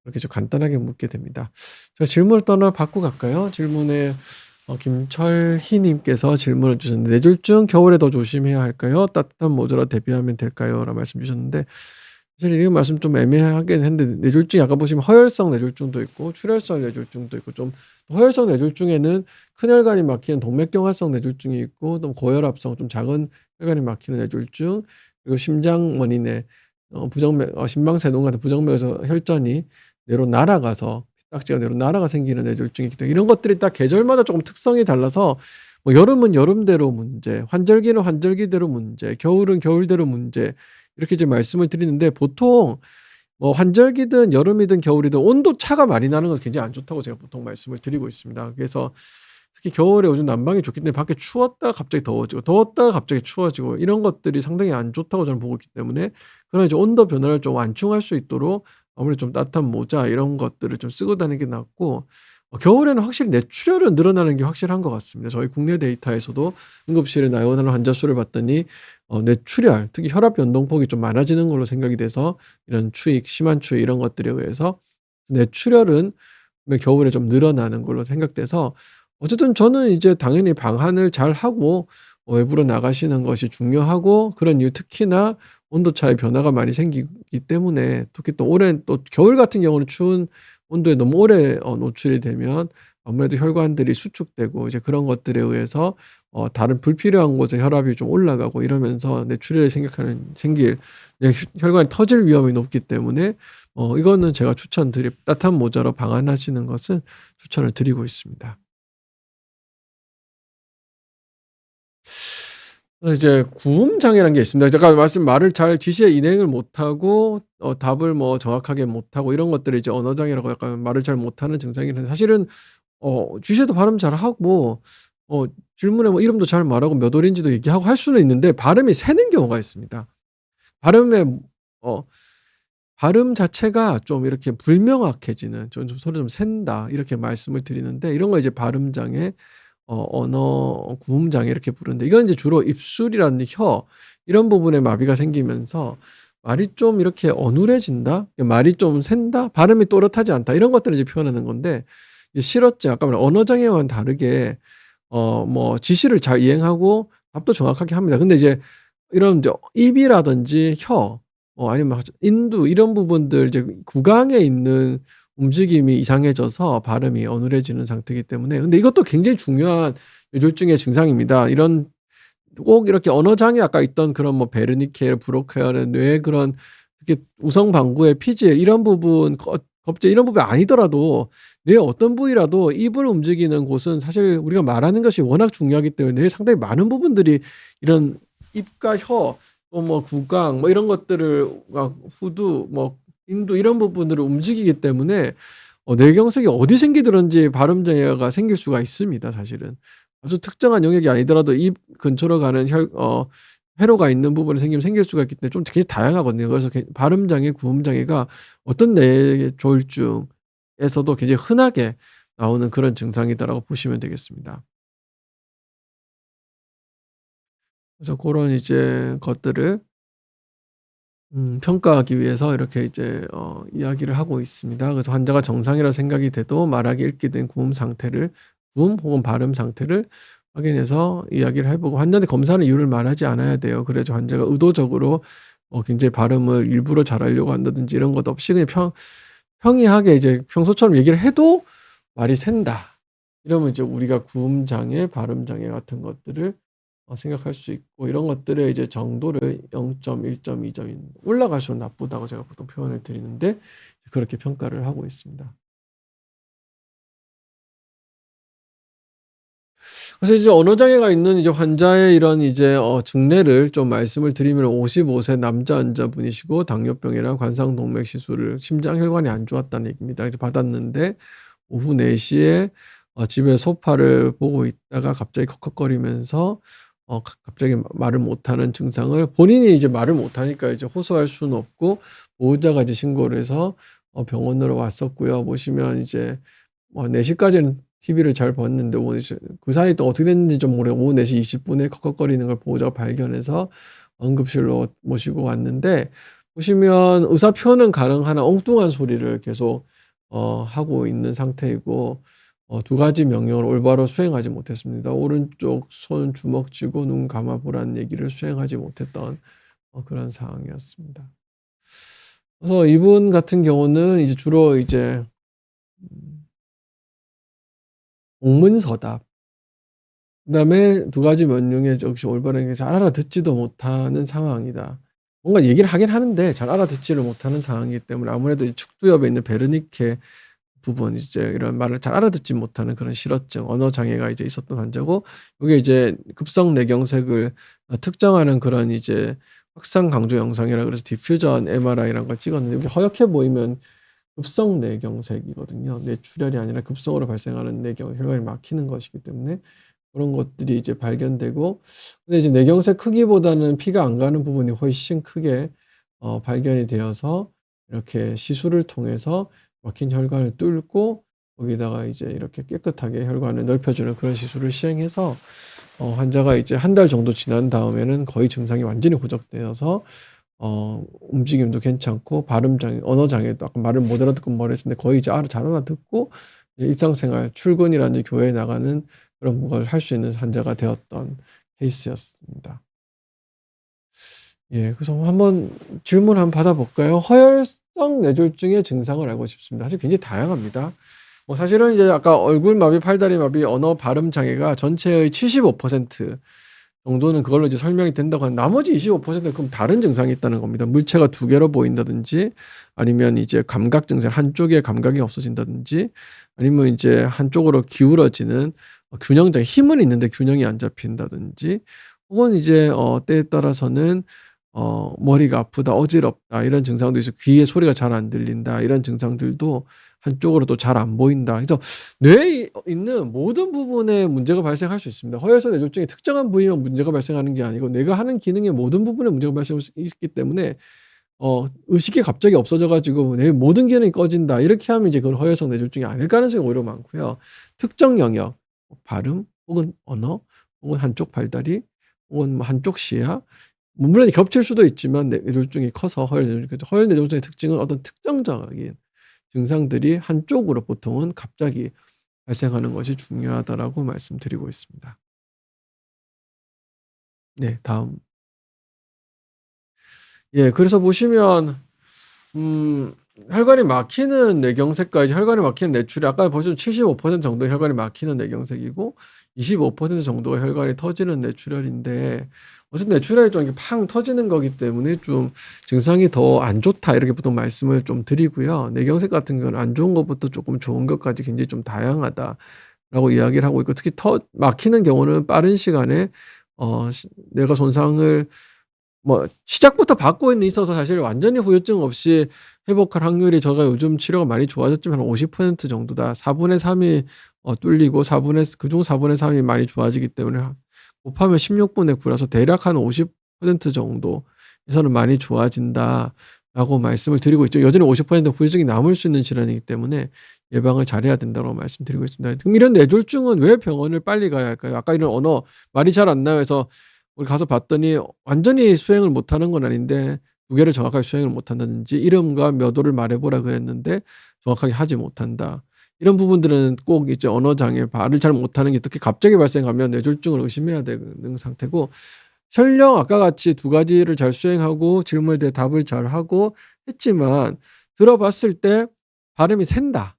그렇게 좀 간단하게 묻게 됩니다. 자, 질문을 떠나 받고 갈까요? 질문에 김철희 님께서 질문을 주셨는데 "뇌졸중 겨울에 더 조심해야 할까요? 따뜻한 모자로 대비하면 될까요?" 라고 말씀 주셨는데 사실 이 말씀 좀 애매하긴 했는데 뇌졸중이 아까 보시면 허혈성 뇌졸중도 있고 출혈성 뇌졸중도 있고 좀 허혈성 뇌졸중에는 큰 혈관이 막히는 동맥경화성 뇌졸중이 있고 또 고혈압성 좀 작은 혈관이 막히는 뇌졸중 그리고 심장 원인의 부정맥 심방세동 같은 부정맥에서 혈전이 뇌로 날아가서 딱지가 뇌로 날아가 생기는 뇌졸중이 있기 때문에 이런 것들이 딱 계절마다 조금 특성이 달라서 뭐 여름은 여름대로 문제, 환절기는 환절기대로 문제, 겨울은 겨울대로 문제 이렇게 이제 말씀을 드리는데 보통 뭐 환절기든 여름이든 겨울이든 온도 차가 많이 나는 건 굉장히 안 좋다고 제가 보통 말씀을 드리고 있습니다. 그래서 특히 겨울에 요즘 난방이 좋기 때문에 밖에 추웠다가 갑자기 더워지고 더웠다가 갑자기 추워지고 이런 것들이 상당히 안 좋다고 저는 보고 있기 때문에 그런 이제 온도 변화를 좀 완충할 수 있도록 아무래도 좀 따뜻한 모자 이런 것들을 좀 쓰고 다니는 게 낫고 겨울에는 확실히 뇌출혈은 늘어나는 게 확실한 것 같습니다. 저희 국내 데이터에서도 응급실에 나오는 환자 수를 봤더니 뇌출혈, 특히 혈압 변동폭이 좀 많아지는 걸로 생각이 돼서 이런 추익, 심한 추위 이런 것들에 의해서 뇌출혈은 겨울에 좀 늘어나는 걸로 생각돼서 어쨌든 저는 이제 당연히 방한을 잘하고 외부로 나가시는 것이 중요하고 그런 이유 특히나 온도차의 변화가 많이 생기기 때문에 특히 또 오랜 또 겨울 같은 경우는 추운 온도에 너무 오래 노출이 되면 아무래도 혈관들이 수축되고 이제 그런 것들에 의해서 다른 불필요한 곳에 혈압이 좀 올라가고 이러면서 뇌출혈이 생길 혈관이 터질 위험이 높기 때문에 이거는 제가 따뜻한 모자로 방한하시는 것은 추천을 드리고 있습니다. 이제 구음 장애라는 게 있습니다. 제가 말을 잘 지시에 이행을 못하고 답을 뭐 정확하게 못하고 이런 것들을 이제 언어 장애라고 약간 말을 잘 못하는 증상이긴 한데 사실은 주시에도 발음 잘하고 어 질문에 뭐 이름도 잘 말하고 몇 월인지도 얘기하고 할 수는 있는데 발음이 새는 경우가 있습니다. 발음에 어 발음 자체가 좀 이렇게 불명확해지는 좀 소리가 좀 샌다 이렇게 말씀을 드리는데 이런 거 이제 발음 장애 언어 구음 장애 이렇게 부르는데 이건 이제 주로 입술이라든지 혀 이런 부분에 마비가 생기면서 말이 좀 이렇게 어눌해진다, 말이 좀 샌다, 발음이 또렷하지 않다 이런 것들을 이제 표현하는 건데 이제 실어증 아까 말한 언어 장애와는 다르게 뭐 지시를 잘 이행하고 답도 정확하게 합니다. 근데 이제 이런 이제 입이라든지 혀 아니면 인두 이런 부분들 이제 구강에 있는 움직임이 이상해져서 발음이 어눌해지는 상태이기 때문에 근데 이것도 굉장히 중요한 뇌졸중의 증상입니다. 이런 꼭 이렇게 언어 장애 아까 있던 그런 뭐 베르니케, 브로카의 뇌 그런 특히 우성 방구의 피질 이런 부분 겁제 이런 부분이 아니더라도 뇌의 어떤 부위라도 입을 움직이는 곳은 사실 우리가 말하는 것이 워낙 중요하기 때문에 뇌의 상당히 많은 부분들이 이런 입과 혀 또 뭐 구강 뭐 이런 것들을 후두 뭐 인두 이런 부분들을 움직이기 때문에 뇌경색이 어디 생기든지 발음 장애가 생길 수가 있습니다 사실은. 아주 특정한 영역이 아니더라도 입 근처로 가는 회로가 있는 부분이 생길 수가 있기 때문에 좀 되게 다양하거든요. 그래서 발음 장애, 구음 장애가 어떤 뇌졸중에서도 굉장히 흔하게 나오는 그런 증상이다라고 보시면 되겠습니다. 그래서 고런 이제 것들을 평가하기 위해서 이렇게 이제 이야기를 하고 있습니다. 그래서 환자가 정상이라 생각이 돼도 말하기, 읽기 등 구음 혹은 발음 상태를 확인해서 이야기를 해 보고 환자한테 검사하는 이유를 말하지 않아야 돼요. 그래서 환자가 의도적으로 굉장히 발음을 일부러 잘하려고 한다든지 이런 것 없이 그냥 평이하게 이제 평소처럼 얘기를 해도 말이 샌다. 이러면 이제 우리가 구음 장애, 발음 장애 같은 것들을 생각할 수 있고 이런 것들의 이제 정도를 0점, 1점, 2점 올라갈수록 나쁘다고 제가 보통 표현을 드리는데 그렇게 평가를 하고 있습니다. 그래서 이제 언어 장애가 있는 이제 환자의 이런 이제 증례를 좀 말씀을 드리면 55세 남자 환자분이시고 당뇨병이랑 관상동맥 시술을 심장 혈관이 안 좋았다는 얘기입니다. 그래서 받았는데 오후 4 시에 집에 소파를 보고 있다가 갑자기 컥컥거리면서 갑자기 말을 못하는 증상을 본인이 이제 말을 못하니까 이제 호소할 수는 없고 보호자가 이제 신고를 해서 병원으로 왔었고요. 보시면 이제 뭐 4 시까지는 TV를 잘 봤는데 그 사이 또 어떻게 됐는지 좀 모르고 오후 4시 20분에 컥컥거리는 걸 보호자가 발견해서 응급실로 모시고 왔는데, 보시면 의사표현은 가능하나 엉뚱한 소리를 계속 하고 있는 상태이고, 두 가지 명령을 올바로 수행하지 못했습니다. 오른쪽 손 주먹 쥐고 눈 감아보라는 얘기를 수행하지 못했던 그런 상황이었습니다. 그래서 이분 같은 경우는 이제 주로 이제 공문서답, 그다음에 두 가지 면용에 역시 올바르게 잘 알아듣지도 못하는 상황이다. 뭔가 얘기를 하긴 하는데 잘 알아듣지를 못하는 상황이기 때문에 아무래도 이 축두엽에 있는 베르니케 부분, 이제 이런 말을 잘 알아듣지 못하는 그런 실어증, 언어 장애가 이제 있었던 환자고, 요게 이제 급성 뇌경색을 특정하는 그런 이제 확산 강조 영상이라 그래서 디퓨전 MRI라는 걸 찍었는데, 여기 허옇게 보이면 급성 뇌경색이거든요. 뇌출혈이 아니라 급성으로 발생하는 혈관이 막히는 것이기 때문에 그런 것들이 이제 발견되고, 근데 이제 뇌경색 크기보다는 피가 안 가는 부분이 훨씬 크게 발견이 되어서 이렇게 시술을 통해서 막힌 혈관을 뚫고 거기다가 이제 이렇게 깨끗하게 혈관을 넓혀주는 그런 시술을 시행해서 환자가 이제 한 달 정도 지난 다음에는 거의 증상이 완전히 호전되어서 움직임도 괜찮고 발음 장애, 언어 장애도 아까 말을 못 알아듣고 뭐랬었는데 거의 이제 잘 알아듣고 일상생활, 출근이라든지 교회에 나가는 그런 걸 할 수 있는 환자가 되었던 케이스였습니다. 예, 그래서 한번 질문 한번 받아볼까요? 허혈성 뇌졸중의 증상을 알고 싶습니다. 사실 굉장히 다양합니다. 뭐 사실은 이제 아까 얼굴 마비, 팔다리 마비, 언어 발음 장애가 전체의 75% 정도는 그걸로 이제 설명이 된다고 하는, 나머지 25%는 그럼 다른 증상이 있다는 겁니다. 물체가 두 개로 보인다든지, 아니면 이제 감각 증상, 한쪽에 감각이 없어진다든지, 아니면 이제 한쪽으로 기울어지는 균형장, 힘은 있는데 균형이 안 잡힌다든지, 혹은 이제 때에 따라서는 머리가 아프다, 어지럽다 이런 증상도 있어, 귀에 소리가 잘 안 들린다 이런 증상들도 한쪽으로 또 잘 안 보인다. 그래서 뇌에 있는 모든 부분에 문제가 발생할 수 있습니다. 허혈성 뇌졸중의 특정한 부위만 문제가 발생하는 게 아니고 뇌가 하는 기능의 모든 부분에 문제가 발생할 수 있기 때문에 의식이 갑자기 없어져 가지고 뇌 모든 기능이 꺼진다 이렇게 하면 이제 그건 허혈성 뇌졸중이 아닐 가능성이 오히려 많고요. 특정 영역, 발음 혹은 언어 혹은 한쪽 팔다리 혹은 뭐 한쪽 시야, 물론 겹칠 수도 있지만 뇌졸중이 커서 허혈 뇌졸중의 특징은 어떤 특정적인 증상들이 한쪽으로 보통은 갑자기 발생하는 것이 중요하다라고 말씀드리고 있습니다. 네, 다음. 예, 그래서 보시면 혈관이 막히는 뇌경색과 이제 혈관이 막히는 뇌출혈, 아까 보시면 75% 정도의 혈관이 막히는 뇌경색이고 25% 정도의 혈관이 터지는 뇌출혈인데, 어쨌든 뇌출혈이 좀 이렇게 팡 터지는 거기 때문에 좀 증상이 더 안 좋다 이렇게 보통 말씀을 좀 드리고요. 뇌경색 같은 경우는 안 좋은 것부터 조금 좋은 것까지 굉장히 좀 다양하다라고 이야기를 하고 있고, 특히 막히는 경우는 빠른 시간에 뇌가 손상을 뭐 시작부터 받고 있는 있어서 사실 완전히 후유증 없이 회복할 확률이, 제가 요즘 치료가 많이 좋아졌지만 한 50% 정도다. 4분의 3이 뚫리고 그중 4분의 3이 많이 좋아지기 때문에 곱하면 16분의 9라서 대략 한 50% 정도에서는 많이 좋아진다라고 말씀을 드리고 있죠. 여전히 50% 후유증이 남을 수 있는 질환이기 때문에 예방을 잘해야 된다고 말씀드리고 있습니다. 그럼 이런 뇌졸중은 왜 병원을 빨리 가야 할까요? 아까 이런 언어 말이 잘 안 나요 해서 우리 가서 봤더니 완전히 수행을 못하는 건 아닌데 두 개를 정확하게 수행을 못한다든지, 이름과 몇 호를 말해보라 그랬는데 정확하게 하지 못한다, 이런 부분들은 꼭 이제 언어 장애, 말을 잘 못하는 게 특히 갑자기 발생하면 뇌졸중을 의심해야 되는 상태고, 설령 아까 같이 두 가지를 잘 수행하고 질문에 대해 답을 잘 하고 했지만 들어봤을 때 발음이 샌다,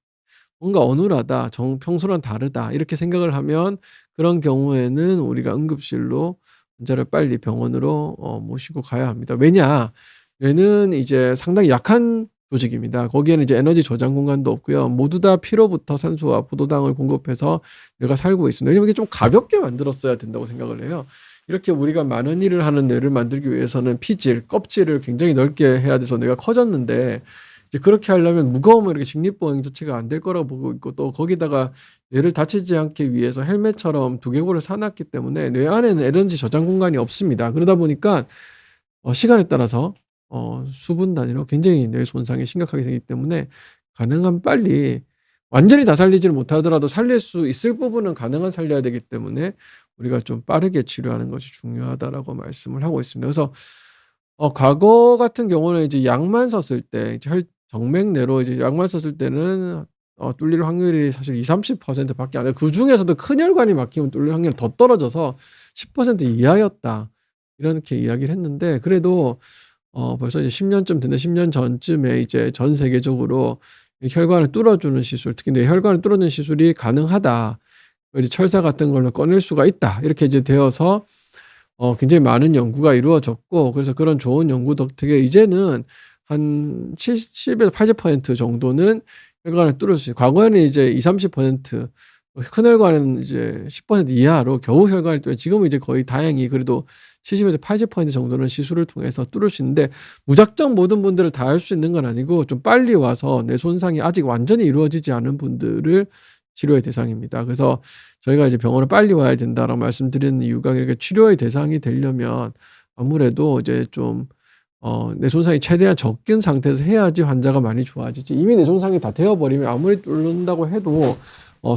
뭔가 어눌하다, 평소랑 다르다 이렇게 생각을 하면 그런 경우에는 우리가 응급실로 환자를 빨리 병원으로 모시고 가야 합니다. 왜냐? 뇌는 이제 상당히 약한 조직입니다. 거기에는 이제 에너지 저장 공간도 없고요. 모두 다 피로부터 산소와 포도당을 공급해서 뇌가 살고 있습니다. 왜냐면 이게 좀 가볍게 만들었어야 된다고 생각을 해요. 이렇게 우리가 많은 일을 하는 뇌를 만들기 위해서는 피질, 껍질을 굉장히 넓게 해야 돼서 뇌가 커졌는데, 이제 그렇게 하려면 무거우면 이렇게 직립보행 자체가 안 될 거라고 보고 있고, 또 거기다가 뇌를 다치지 않기 위해서 헬멧처럼 두개골을 사놨기 때문에 뇌 안에는 에너지 저장 공간이 없습니다. 그러다 보니까 시간에 따라서 수분 단위로 굉장히 뇌 손상이 심각하게 되기 때문에 가능한 빨리 완전히 다 살리지를 못하더라도 살릴 수 있을 부분은 가능한 살려야 되기 때문에 우리가 좀 빠르게 치료하는 것이 중요하다라고 말씀을 하고 있습니다. 그래서 과거 같은 경우는 이제 약만 썼을 때 이제 혈 정맥내로 이제 약만 썼을 때는 뚫릴 확률이 사실 20-30% 밖에 안 돼요. 그중에서도 큰 혈관이 막히면 뚫릴 확률이 더 떨어져서 10% 이하였다. 이렇게 이야기를 했는데 그래도 벌써 이제 10 년쯤 됐는데 10년 전쯤에 이제 전 세계적으로 이 혈관을 뚫어주는 시술, 특히 뇌혈관을 뚫어주는 시술이 가능하다. 이제 철사 같은 걸로 꺼낼 수가 있다. 이렇게 이제 되어서 굉장히 많은 연구가 이루어졌고 그래서 그런 좋은 연구 덕택에 이제는 한 70에서 80% 정도는 혈관을 뚫을 수 있어요. 과거에는 이제 20-30% 큰 혈관은 이제 10% 이하로 겨우 혈관을 뚫어요. 지금은 이제 거의 다행히 그래도 70에서 80% 정도는 시술을 통해서 뚫을 수 있는데 무작정 모든 분들을 다 할 수 있는 건 아니고 좀 빨리 와서 뇌 손상이 아직 완전히 이루어지지 않은 분들을 치료의 대상입니다. 그래서 저희가 이제 병원에 빨리 와야 된다라고 말씀드리는 이유가 이렇게 치료의 대상이 되려면 아무래도 이제 좀 뇌 손상이 최대한 적은 상태에서 해야지 환자가 많이 좋아지지 이미 뇌 손상이 다 되어 버리면 아무리 뚫는다고 해도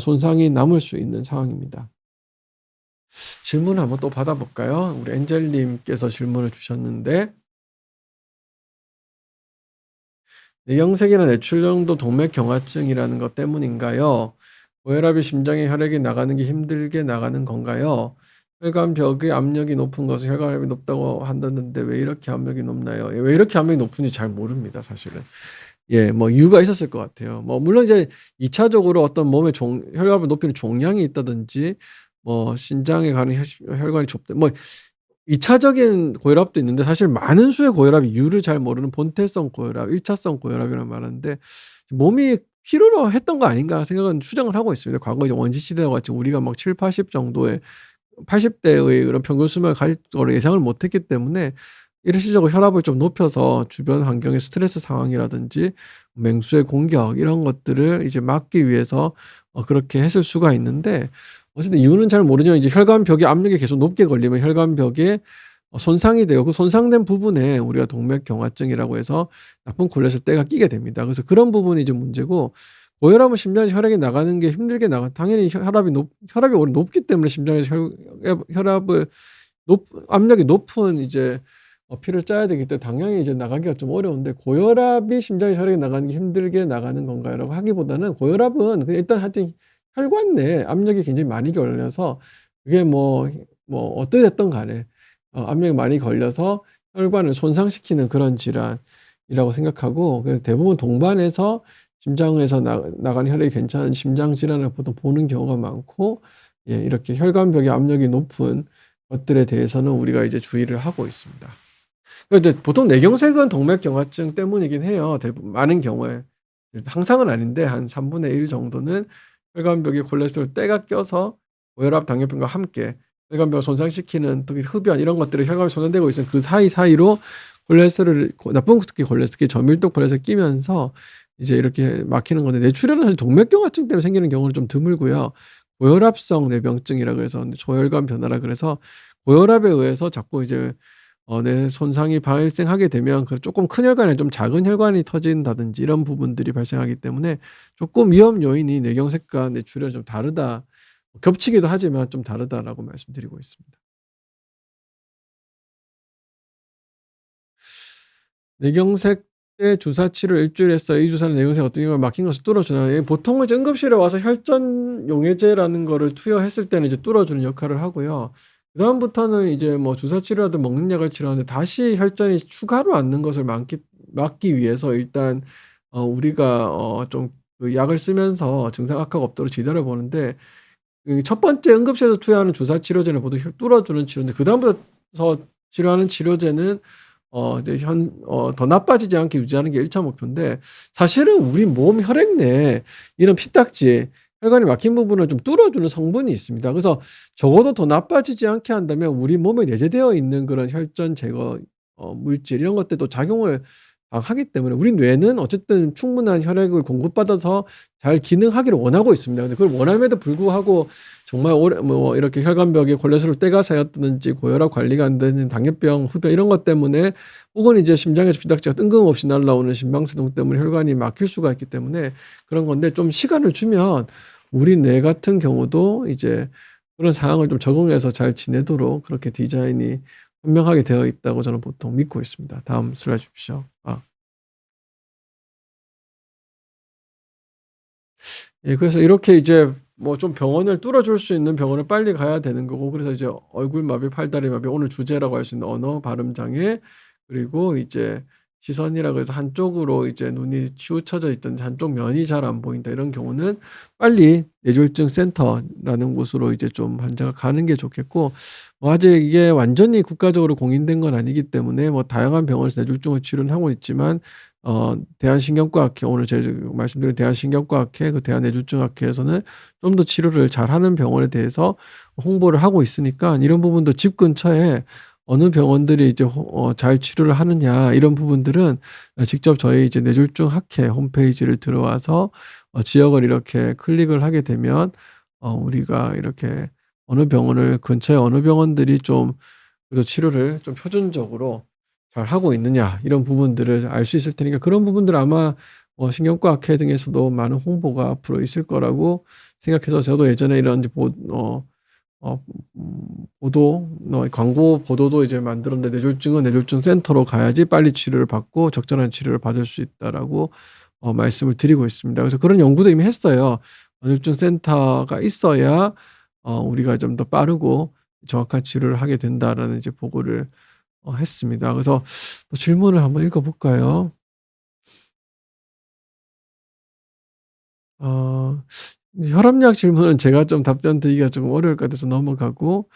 손상이 남을 수 있는 상황입니다. 질문을 한번 또 받아볼까요? 우리 엔젤 님께서 질문을 주셨는데 뇌경색이나 뇌출혈도 동맥경화증이라는 것 때문인가요? 고혈압이 심장에 혈액이 나가는 게 힘들게 나가는 건가요? 혈관벽의 압력이 높은 것은 혈관압이 높다고 한다는데 왜 이렇게 압력이 높나요? 예, 왜 이렇게 압력이 높은지 잘 모릅니다, 사실은. 예, 뭐 이유가 있었을 것 같아요. 뭐 물론 이제 2차적으로 어떤 몸의 혈압을 높이는 종양이 있다든지 뭐 신장에 가는 혈관이 좁다 뭐 2차적인 고혈압도 있는데 사실 많은 수의 고혈압 이유를 잘 모르는 본태성 고혈압, 1차성 고혈압이라고 말하는데 몸이 필요로 했던 거 아닌가 생각은 추정을 하고 있습니다. 과거 이제 원시시대와 같이 우리가 막 70-80 정도의 80대의 그런 평균 수명을 가질 거를 예상을 못 했기 때문에 일시적으로 혈압을 좀 높여서 주변 환경의 스트레스 상황이라든지 맹수의 공격 이런 것들을 이제 막기 위해서 그렇게 했을 수가 있는데 어쨌든 이유는 잘 모르지만 이제 혈관벽에 압력이 계속 높게 걸리면 혈관벽에 손상이 되고 그 손상된 부분에 우리가 동맥경화증이라고 해서 나쁜 콜레스테롤 때가 끼게 됩니다. 그래서 그런 부분이 좀 문제고 고혈압은 심장에서 혈액이 나가는 게 힘들게 당연히 혈압이 오히려 높기 때문에 심장에서 혈압을 압력이 높은 이제 피를 짜야 되기 때문에 당연히 이제 나가기가 좀 어려운데 고혈압이 심장에서 혈액이 나가는 게 힘들게 나가는 건가요라고 하기보다는 고혈압은 그냥 일단 하여튼 혈관 내에 압력이 굉장히 많이 걸려서 그게 어떻게 됐든 간에 압력이 많이 걸려서 혈관을 손상시키는 그런 질환이라고 생각하고 그래서 대부분 동반해서 심장에서 나가는 혈액이 괜찮은 심장 질환을 보통 보는 경우가 많고 예, 이렇게 혈관벽의 압력이 높은 것들에 대해서는 우리가 이제 주의를 하고 있습니다. 그러니까 이제 보통 뇌경색은 동맥경화증 때문이긴 해요. 많은 경우에 항상은 아닌데 한 3분의 1 정도는 혈관벽에 콜레스테롤 때가 껴서 고혈압, 당뇨병과 함께 혈관벽을 손상시키는 특히 흡연 이런 것들이 혈관에 손상되고 있으면 그 사이사이로 콜레스테롤 나쁜 특히 콜레스테롤 저밀도 콜레스테롤 끼면서 이제 이렇게 막히는 건데 뇌출혈은 사실 동맥경화증 때문에 생기는 경우는 좀 드물고요. 고혈압성 뇌병증이라 그래서 저혈관 변화라 그래서 고혈압에 의해서 자꾸 이제 뇌 손상이 발생하게 되면 그 쪼끔 큰 혈관에 좀 작은 혈관이 터진다든지 이런 부분들이 발생하기 때문에 조금 위험 요인이 뇌경색과 뇌출혈이 좀 다르다. 겹치기도 하지만 좀 다르다라고 말씀드리고 있습니다. 뇌경색 때 주사 치료 일주일 했어요. 이 주사는 뇌경색 어떤 걸 막힌 것을 뚫어주나요? 예, 보통은 이제 응급실에 와서 혈전 용해제라는 거를 투여했을 때는 이제 뚫어주는 역할을 하고요. 그다음부터는 이제 뭐 주사 치료하든 먹는 약을 치료하는데 다시 혈전이 추가로 왔는 것을 막기 위해서 일단 우리가 좀 그 약을 쓰면서 증상 악화가 없도록 지도를 보는데 그 첫 번째 응급실에서 투여하는 주사 치료제는 보통 뚫어주는 치료인데 그다음부터 치료하는 치료제는 이제 더 나빠지지 않게 유지하는 게 1차 목표인데 사실은 우리 몸 혈액 내에 이런 피딱지 혈관이 막힌 부분을 좀 뚫어주는 성분이 있습니다. 그래서 적어도 더 나빠지지 않게 한다면 우리 몸에 내재되어 있는 그런 혈전 제거 물질 이런 것들도 작용을 하기 때문에 우리 뇌는 어쨌든 충분한 혈액을 공급받아서 잘 기능하기를 원하고 있습니다. 근데 그걸 원함에도 불구하고 정말 오래 뭐 이렇게 혈관벽에 콜레스테롤 때가 쌓였든지 고혈압 관리가 안 되는 당뇨병, 후병 이런 것 때문에 혹은 이제 심장에서 피딱지가 뜬금없이 날라오는 심방세동 때문에 혈관이 막힐 수가 있기 때문에 그런 건데 좀 시간을 주면 우리 뇌 같은 경우도 이제 그런 상황을 좀 적응해서 잘 지내도록 그렇게 디자인이 현명하게 되어 있다고 저는 보통 믿고 있습니다. 다음 슬라이드 주십시오. 예, 그래서 이렇게 이제 뭐 좀 병원을 뚫어줄 수 있는 병원을 빨리 가야 되는 거고, 그래서 이제 얼굴 마비, 팔다리 마비, 오늘 주제라고 할 수 있는 언어 발음 장애, 그리고 이제 시선이라고 해서 한쪽으로 이제 눈이 치우쳐져 있든지 한쪽 면이 잘 안 보인다 이런 경우는 빨리 뇌졸중 센터라는 곳으로 이제 좀 환자가 가는 게 좋겠고, 뭐 아직 이게 완전히 국가적으로 공인된 건 아니기 때문에 뭐 다양한 병원에서 뇌졸중을 치료는 하고 있지만 대한신경과학회, 오늘 제가 말씀드린 대한신경과학회, 그 대한뇌졸중학회에서는 좀 더 치료를 잘하는 병원에 대해서 홍보를 하고 있으니까 이런 부분도 집 근처에 어느 병원들이 이제 잘 치료를 하느냐 이런 부분들은 직접 저희 이제 뇌졸중학회 홈페이지를 들어와서 지역을 이렇게 클릭을 하게 되면 우리가 이렇게 어느 병원을 근처에 어느 병원들이 좀 그래도 치료를 좀 표준적으로 잘하고 있느냐 이런 부분들을 알 수 있을 테니까 그런 부분들 아마 신경과학회 등에서도 많은 홍보가 앞으로 있을 거라고 생각해서 저도 예전에 이런 이제 보도 광고 보도도 이제 만들었는데 "뇌졸중은 뇌졸중 센터로 가야지 빨리 치료를 받고 적절한 치료를 받을 수 있다."라고 말씀을 드리고 있습니다. 그래서 그런 연구도 이미 했어요. 뇌졸중 센터가 있어야 우리가 좀 더 빠르고 정확한 치료를 하게 된다라는 이제 보고를 했습니다. 그래서 또 질문을 한번 읽어 볼까요? 어 혈압약 질문은 제가 좀 답변 드리기가 좀 어려울 것 같아서 넘어가고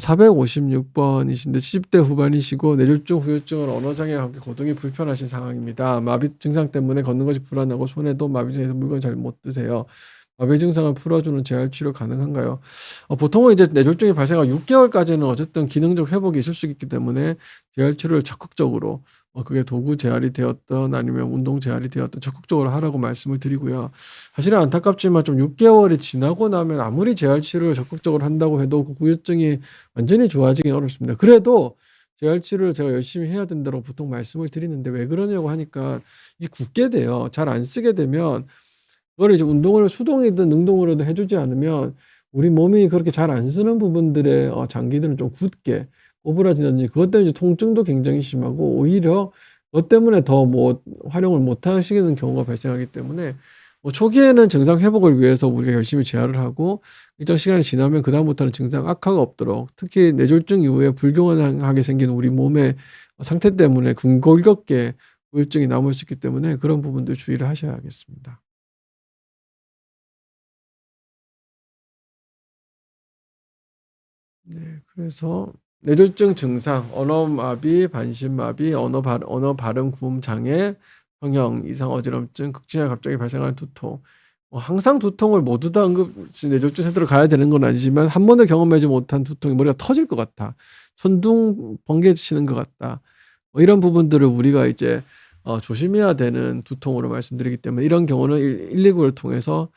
456 번이신데 70대 후반이시고 뇌졸중 후유증은 언어 장애와 함께 거동이 불편하신 상황입니다. 마비 증상 때문에 걷는 것이 불안하고 손에도 마비 증상에서 물건을 잘 못 드세요. 마비 증상을 풀어주는 재활 치료 가능한가요? 보통은 이제 뇌졸중이 발생한 6개월까지는 어쨌든 기능적 회복이 있을 수 있기 때문에 재활 치료를 적극적으로 그게 도구 재활이 되었든 아니면 운동 재활이 되었든 적극적으로 하라고 말씀을 드리고요. 사실은 안타깝지만 좀 6개월이 지나고 나면 아무리 재활 치료를 적극적으로 한다고 해도 그 후유증이 완전히 좋아지기는 어렵습니다. 그래도 재활 치료를 제가 열심히 해야 된다고 보통 말씀을 드리는데 왜 그러냐고 하니까 이게 굳게 돼요. 잘 안 쓰게 되면 그거를 이제 운동을 수동이든 능동으로든 해 주지 않으면 우리 몸이 그렇게 잘 안 쓰는 부분들의 장기들은 좀 굳게 오그라지든지 그것 때문에 이제 통증도 굉장히 심하고 오히려 그것 때문에 더 뭐 활용을 못 하시는 경우가 발생하기 때문에 초기에는 증상 회복을 위해서 우리가 열심히 재활을 하고 일정 시간이 지나면 그다음부터는 증상 악화가 없도록 특히 뇌졸중 이후에 불균형하게 생긴 우리 몸의 상태 때문에 근골격계 우울증이 남을 수 있기 때문에 그런 부분들 주의를 하셔야겠습니다. 네. 그래서 뇌졸중 증상, 언어마비, 반신마비, 언어 발음 구음 장애, 성형 이상 어지럼증, 극진하게 갑자기 발생하는 두통. 항상 두통을 모두 다 뇌졸중 센터로 가야 되는 건 아니지만 한 번도 경험하지 못한 두통이 머리가 터질 것 같다. 천둥 번개 치는 것 같다. 이런 부분들을 우리가 이제 조심해야 되는 두통으로 말씀드리기 때문에 이런 경우는 119를 통해서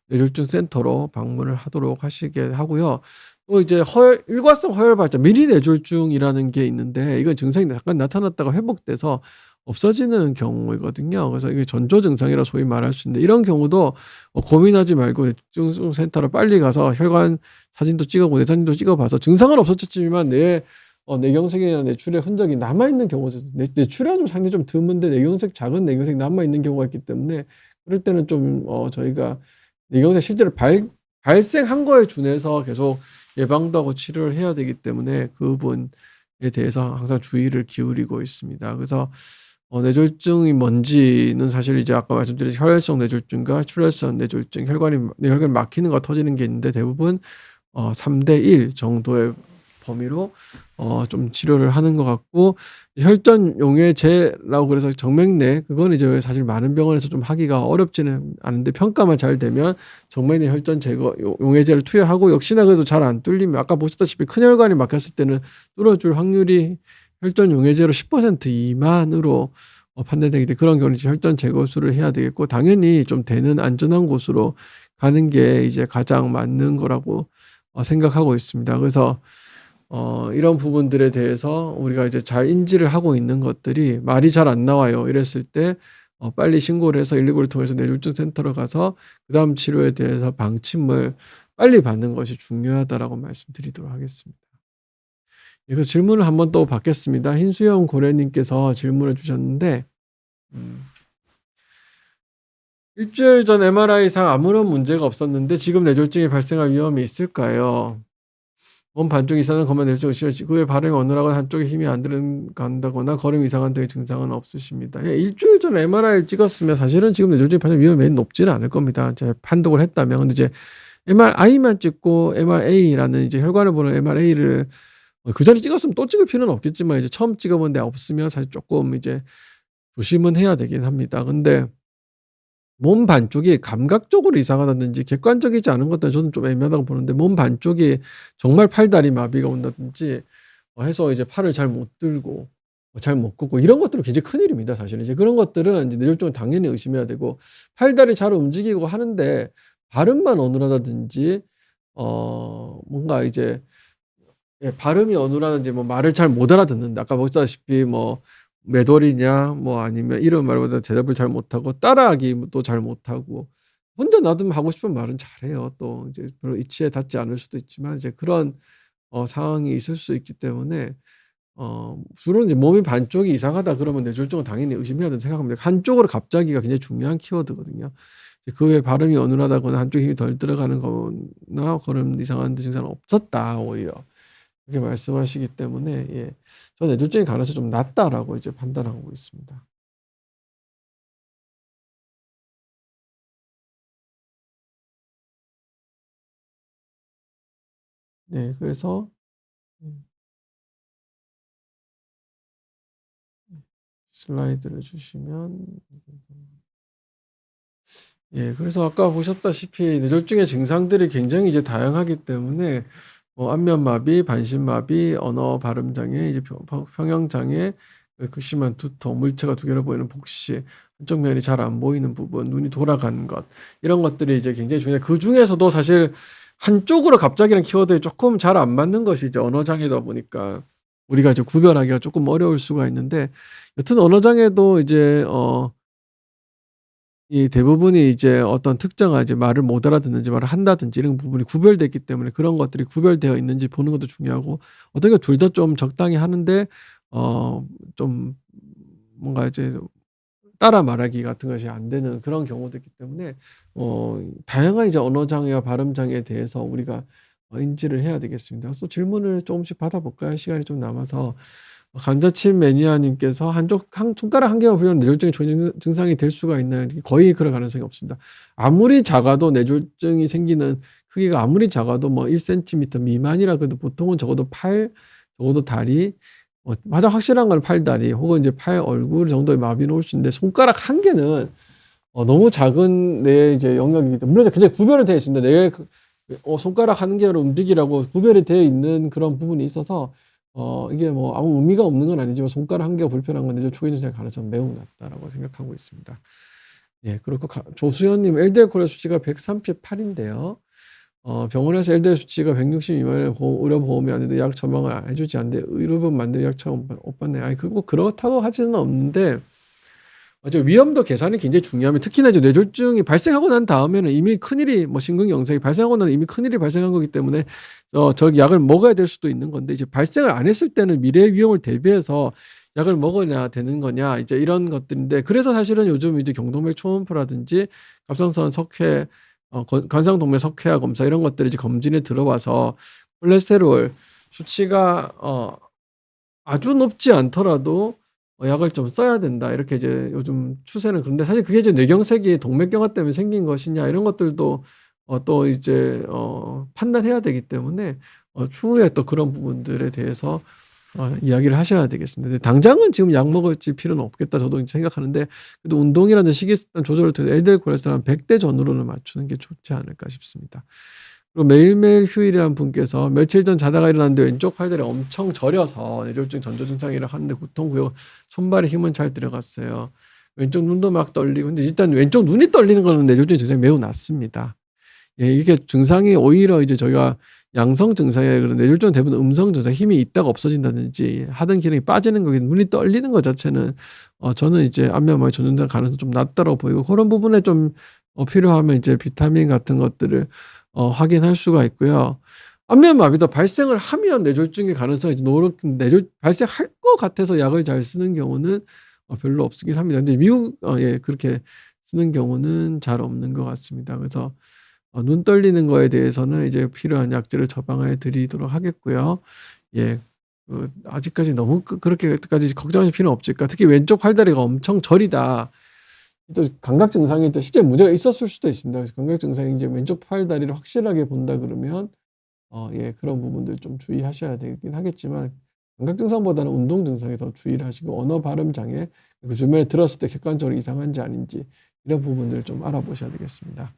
뇌졸중 센터로 방문을 하도록 하시게 하고요. 또 이제 일과성 허혈 발작 미리 뇌졸중이라는 게 있는데 이건 증상이 잠깐 나타났다가 회복돼서 없어지는 경우이거든요. 그래서 이게 전조 증상이라 소위 말할 수 있는데 이런 경우도 고민하지 말고 뇌졸중 센터로 빨리 가서 혈관 사진도 찍어보고 뇌 사진도 찍어봐서 증상은 없어졌지만 뇌경색이나 뇌출의 흔적이 남아있는 경우죠. 뇌출은 좀 상당히 좀 드문데 뇌경색 작은 뇌경색이 남아있는 경우가 있기 때문에 그럴 때는 좀 저희가 뇌경색 실제로 발생한 거에 준해서 계속 예방도 하고 치료를 해야 되기 때문에 그 부분에 대해서 항상 주의를 기울이고 있습니다. 그래서 뇌졸중이 뭔지는 사실 이제 아까 말씀드린 혈혈성 뇌졸중과 출혈성 뇌졸중, 뇌혈관이 막히는 거 터지는 게 있는데 대부분 3대 1 정도의 범위로 좀 치료를 하는 것 같고 혈전용해제라고 그래서 정맥내 그건 이제 사실 많은 병원에서 좀 하기가 어렵지는 않은데 평가만 잘 되면 정맥내 혈전 제거 용해제를 투여하고 역시나 그래도 잘 안 뚫리면 아까 보셨다시피 큰 혈관이 막혔을 때는 뚫어줄 확률이 혈전 용해제로 10% 미만으로 판단되기 때문에 그런 경우는 이제 혈전 재거수를 해야 되겠고, 당연히 좀 되는 안전한 곳으로 가는 게 이제 가장 맞는 거라고 생각하고 있습니다. 그래서 이런 부분들에 대해서 우리가 이제 잘 인지를 하고 있는 것들이 말이 잘 안 나와요. 이랬을 때 빨리 신고를 해서 119를 통해서 뇌졸중 센터로 가서 그다음 치료에 대해서 방침을 빨리 받는 것이 중요하다라고 말씀드리도록 하겠습니다. 예, 그래서 질문을 한번 또 받겠습니다. 흰수염 고래님께서 질문을 주셨는데, 일주일 전 MRI상 아무런 문제가 없었는데 지금 뇌졸중이 발생할 위험이 있을까요? 몸 반쪽 이상은 겉만 뇌졸중 심해지, 그 외 발음이 어눌하거나 한쪽에 힘이 안 들어간다거나 걸음 이상한 등의 증상은 없으십니다. 예, 일주일 전 MRI를 찍었으면 사실은 지금 뇌졸중이 발생 위험이 매우 높지는 않을 겁니다. 이제 판독을 했다면. 근데 이제 MRI만 찍고 MRA라는 이제 혈관을 보는 MRA를 그 전에 찍었으면 또 찍을 필요는 없겠지만, 이제 처음 찍어본데 없으면 사실 조금 이제 조심은 해야 되긴 합니다. 근데 몸 반쪽이 감각적으로 이상하다든지 객관적이지 않은 것들은 저는 좀 애매하다고 보는데, 몸 반쪽이 정말 팔다리 마비가 온다든지 해서 이제 팔을 잘 못 들고 잘 못 걷고 이런 것들은 굉장히 큰일입니다. 사실은 이제 그런 것들은 이제 뇌졸중은 당연히 의심해야 되고, 팔다리 잘 움직이고 하는데 발음만 어눌하다든지 뭔가 이제 발음이 어눌하든지 뭐 말을 잘 못 알아듣는다, 아까 보셨다시피 뭐 매돌이냐 뭐 아니면 이런 말보다 대답을 잘 못하고 따라하기도 잘 못하고, 혼자 놔두면 하고 싶은 말은 잘해요. 또 이제 별로 이치에 닿지 않을 수도 있지만 이제 그런 상황이 있을 수 있기 때문에 주로 이제 몸이 반쪽이 이상하다 그러면 뇌졸중은 당연히 의심해야 된다고 생각합니다. 한쪽으로 갑자기가 굉장히 중요한 키워드거든요. 그 외에 발음이 어눌하다거나 한쪽 힘이 덜 들어가는 거나 걸음 이상한 증상은 없었다 오히려 그렇게 말씀하시기 때문에, 예, 저는 뇌졸중의 가능성이 좀 낮다라고 이제 판단하고 있습니다. 네, 그래서 음, 슬라이드를 주시면, 예, 그래서 아까 보셨다시피 뇌졸중의 증상들이 굉장히 이제 다양하기 때문에 안면마비, 반신마비, 언어 발음 장애, 이제 평형 장애, 극심한 두통, 물체가 두 개로 보이는 복시, 한쪽 면이 잘 안 보이는 부분, 눈이 돌아가는 것, 이런 것들이 이제 굉장히 중요해요. 그 중에서도 사실 한쪽으로 갑자기는 키워드에 조금 잘 안 맞는 것이 이제 언어 장애다 보니까 우리가 이제 구별하기가 조금 어려울 수가 있는데, 여튼 언어 장애도 이제 이 대부분이 이제 어떤 특정한 이제 말을 못 알아듣는지 말을 한다든지 이런 부분이 구별됐기 때문에 그런 것들이 구별되어 있는지 보는 것도 중요하고, 어떻게 둘 다 좀 적당히 하는데 좀 뭔가 이제 따라 말하기 같은 것이 안 되는 그런 경우도 있기 때문에 다양한 이제 언어 장애와 발음 장애에 대해서 우리가 인지를 해야 되겠습니다. 또 질문을 조금씩 받아볼까요? 시간이 좀 남아서. 감자칩 매니아님께서 한쪽 손가락 한 개만 보면 뇌졸중의 증상이 될 수가 있나요? 거의 그럴 가능성이 없습니다. 아무리 작아도 뇌졸중이 생기는 크기가 아무리 작아도 뭐 1cm 미만이라 그래도 보통은 적어도 팔, 적어도 다리, 가장 확실한 건 팔다리 혹은 이제 팔 얼굴 정도의 마비는 올 수 있는데, 손가락 한 개는 너무 작은 뇌 이제 영역이기 때문에, 물론 굉장히 구별이 되어 있습니다. 뇌 손가락 한 개로 움직이라고 구별이 되어 있는 그런 부분이 있어서 이게 뭐 아무 의미가 없는 건 아니지만 손가락 한 개가 불편한 건데 초인증의 가능성은 매우 낮다라고 생각하고 있습니다. 예, 그리고 조수현님 LDL 콜레스테롤 수치가 138인데요. 병원에서 LDL 수치가 160 미만의 의료보험이 아닌데 약 처방을 안 해주지 않는데 의료보험 만들 약 처방 못 받네. 아니 그거 그렇다고 하지는 없는데, 위험도 계산이 굉장히 중요합니다. 특히나 이제 뇌졸중이 발생하고 난 다음에는 이미 큰일이 심근경색이 발생하고 나면 이미 큰일이 발생한 거기 때문에 저 약을 먹어야 될 수도 있는 건데, 이제 발생을 안 했을 때는 미래의 위험을 대비해서 약을 먹어야 되는 거냐 이제 이런 것들인데, 그래서 사실은 요즘 이제 경동맥 초음파라든지 갑상선 석회, 관상동맥 석회화 검사 이런 것들이 이제 검진에 들어와서 콜레스테롤 수치가 아주 높지 않더라도 약을 좀 써야 된다 이렇게 이제 요즘 추세는. 그런데 사실 그게 이제 뇌경색이 동맥경화 때문에 생긴 것이냐 이런 것들도 또 이제 판단해야 되기 때문에 추후에 또 그런 부분들에 대해서 이야기를 하셔야 되겠습니다. 당장은 지금 약 먹을 필요는 없겠다 저도 생각하는데, 그래도 운동이라든지 식이습관 조절을 통해서 LDL 콜레스테롤 한 100대 전후로는 맞추는 게 좋지 않을까 싶습니다. 그리고 매일매일 휴일이라는 분께서 며칠 전 자다가 일어났는데 왼쪽 팔다리 엄청 저려서 뇌졸중 전조 증상이라 하는데 고통고요. 손발에 힘은 잘 들어갔어요. 왼쪽 눈도 막 떨리고. 근데 일단 왼쪽 눈이 떨리는 거는 뇌졸중 증상이 매우 낮습니다. 예, 이게 증상이 오히려 이제 저희가 양성 증상이 아니라 뇌졸중은 대부분 음성 증상, 힘이 있다가 없어진다든지 하던 기능이 빠지는 거기 눈이 떨리는 것 자체는 저는 이제 안면마비 전조 증상 가능성이 좀 낮다고 보이고, 그런 부분에 좀 필요하면 이제 비타민 같은 것들을 확인할 수가 있고요. 안면마비도 발생을 하면 뇌졸중의 가능성이 발생할 것 같아서 약을 잘 쓰는 경우는 별로 없긴 합니다. 근데 미국 예, 그렇게 쓰는 경우는 잘 없는 것 같습니다. 그래서 눈 떨리는 거에 대해서는 이제 필요한 약들을 처방해 드리도록 하겠고요. 예. 아직까지 너무 그렇게까지 걱정하실 필요는 없으니까. 특히 왼쪽 팔다리가 엄청 저리다. 또 감각 증상이 또 실제 문제가 있었을 수도 있습니다. 그래서 감각 증상이 이제 왼쪽 팔다리를 확실하게 본다 그러면 예, 그런 부분들 좀 주의하셔야 되긴 하겠지만, 감각 증상보다는 운동 증상에 더 주의를 하시고, 언어 발음 장애, 그 주변에 들었을 때 객관적으로 이상한지 아닌지 이런 부분들을 좀 알아보셔야 되겠습니다.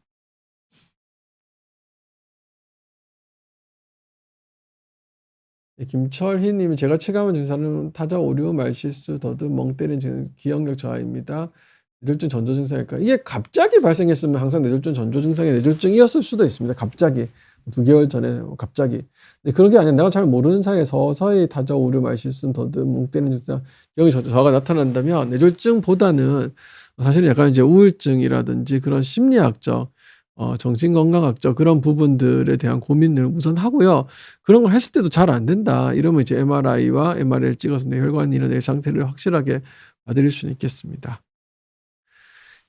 네, 김철희 님이 제가 체감한 증상은 타자 오류, 말실수, 더듬, 멍 때리는 증상, 기억력 저하입니다. 뇌졸중 전조 증상일까요? 이게 갑자기 발생했으면 항상 뇌졸중 전조 증상이 뇌졸중이었을 수도 있습니다. 갑자기 2개월 전에 갑자기. 근데 그런 게 아니라 내가 잘 모르는 사이에 서서히 타자 오류, 말실수, 더듬, 멍 때리는 증상, 기억력 저하가 나타난다면 뇌졸중보다는 사실은 약간 이제 우울증이라든지 그런 심리학적, 정신건강학적 그런 부분들에 대한 고민을 우선 하고요. 그런 걸 했을 때도 잘 안 된다, 이러면 이제 MRI와 MRI를 찍어서 뇌혈관이나 뇌 상태를 확실하게 봐드릴 수는 있겠습니다.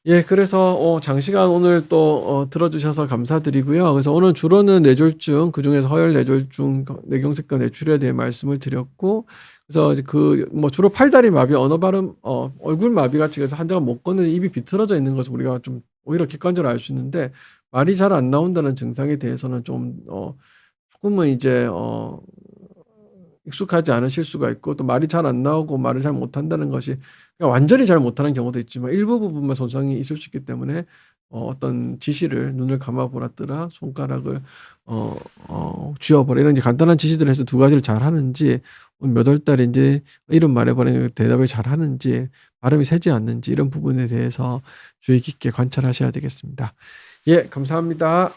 예, 그래서 장시간 오늘 또 들어주셔서 감사드리고요. 그래서 오늘 주로는 뇌졸중, 그중에서 허혈 뇌졸중, 뇌경색과 뇌출혈에 대해 말씀을 드렸고, 그래서 이제 주로 팔다리 마비, 언어 발음, 얼굴 마비 같이, 그래서 환자가 못 걷는, 입이 비틀어져 있는 것을 우리가 좀 오히려 객관적으로 알 수 있는데, 말이 잘 안 나온다는 증상에 대해서는 좀 조금은 이제 익숙하지 않으실 수가 있고, 또 말이 잘 안 나오고 말을 잘 못한다는 것이 그냥 완전히 잘 못하는 경우도 있지만 일부 부분만 손상이 있을 수 있기 때문에 어떤 지시를, 눈을 감아보라더라, 손가락을 쥐어보라, 이런 이제 간단한 지시들을 해서 2가지를 잘 하는지, 몇 월달인지 이름 말해보라는 대답을 잘 하는지, 발음이 새지 않는지, 이런 부분에 대해서 주의 깊게 관찰하셔야 되겠습니다. 예, 감사합니다.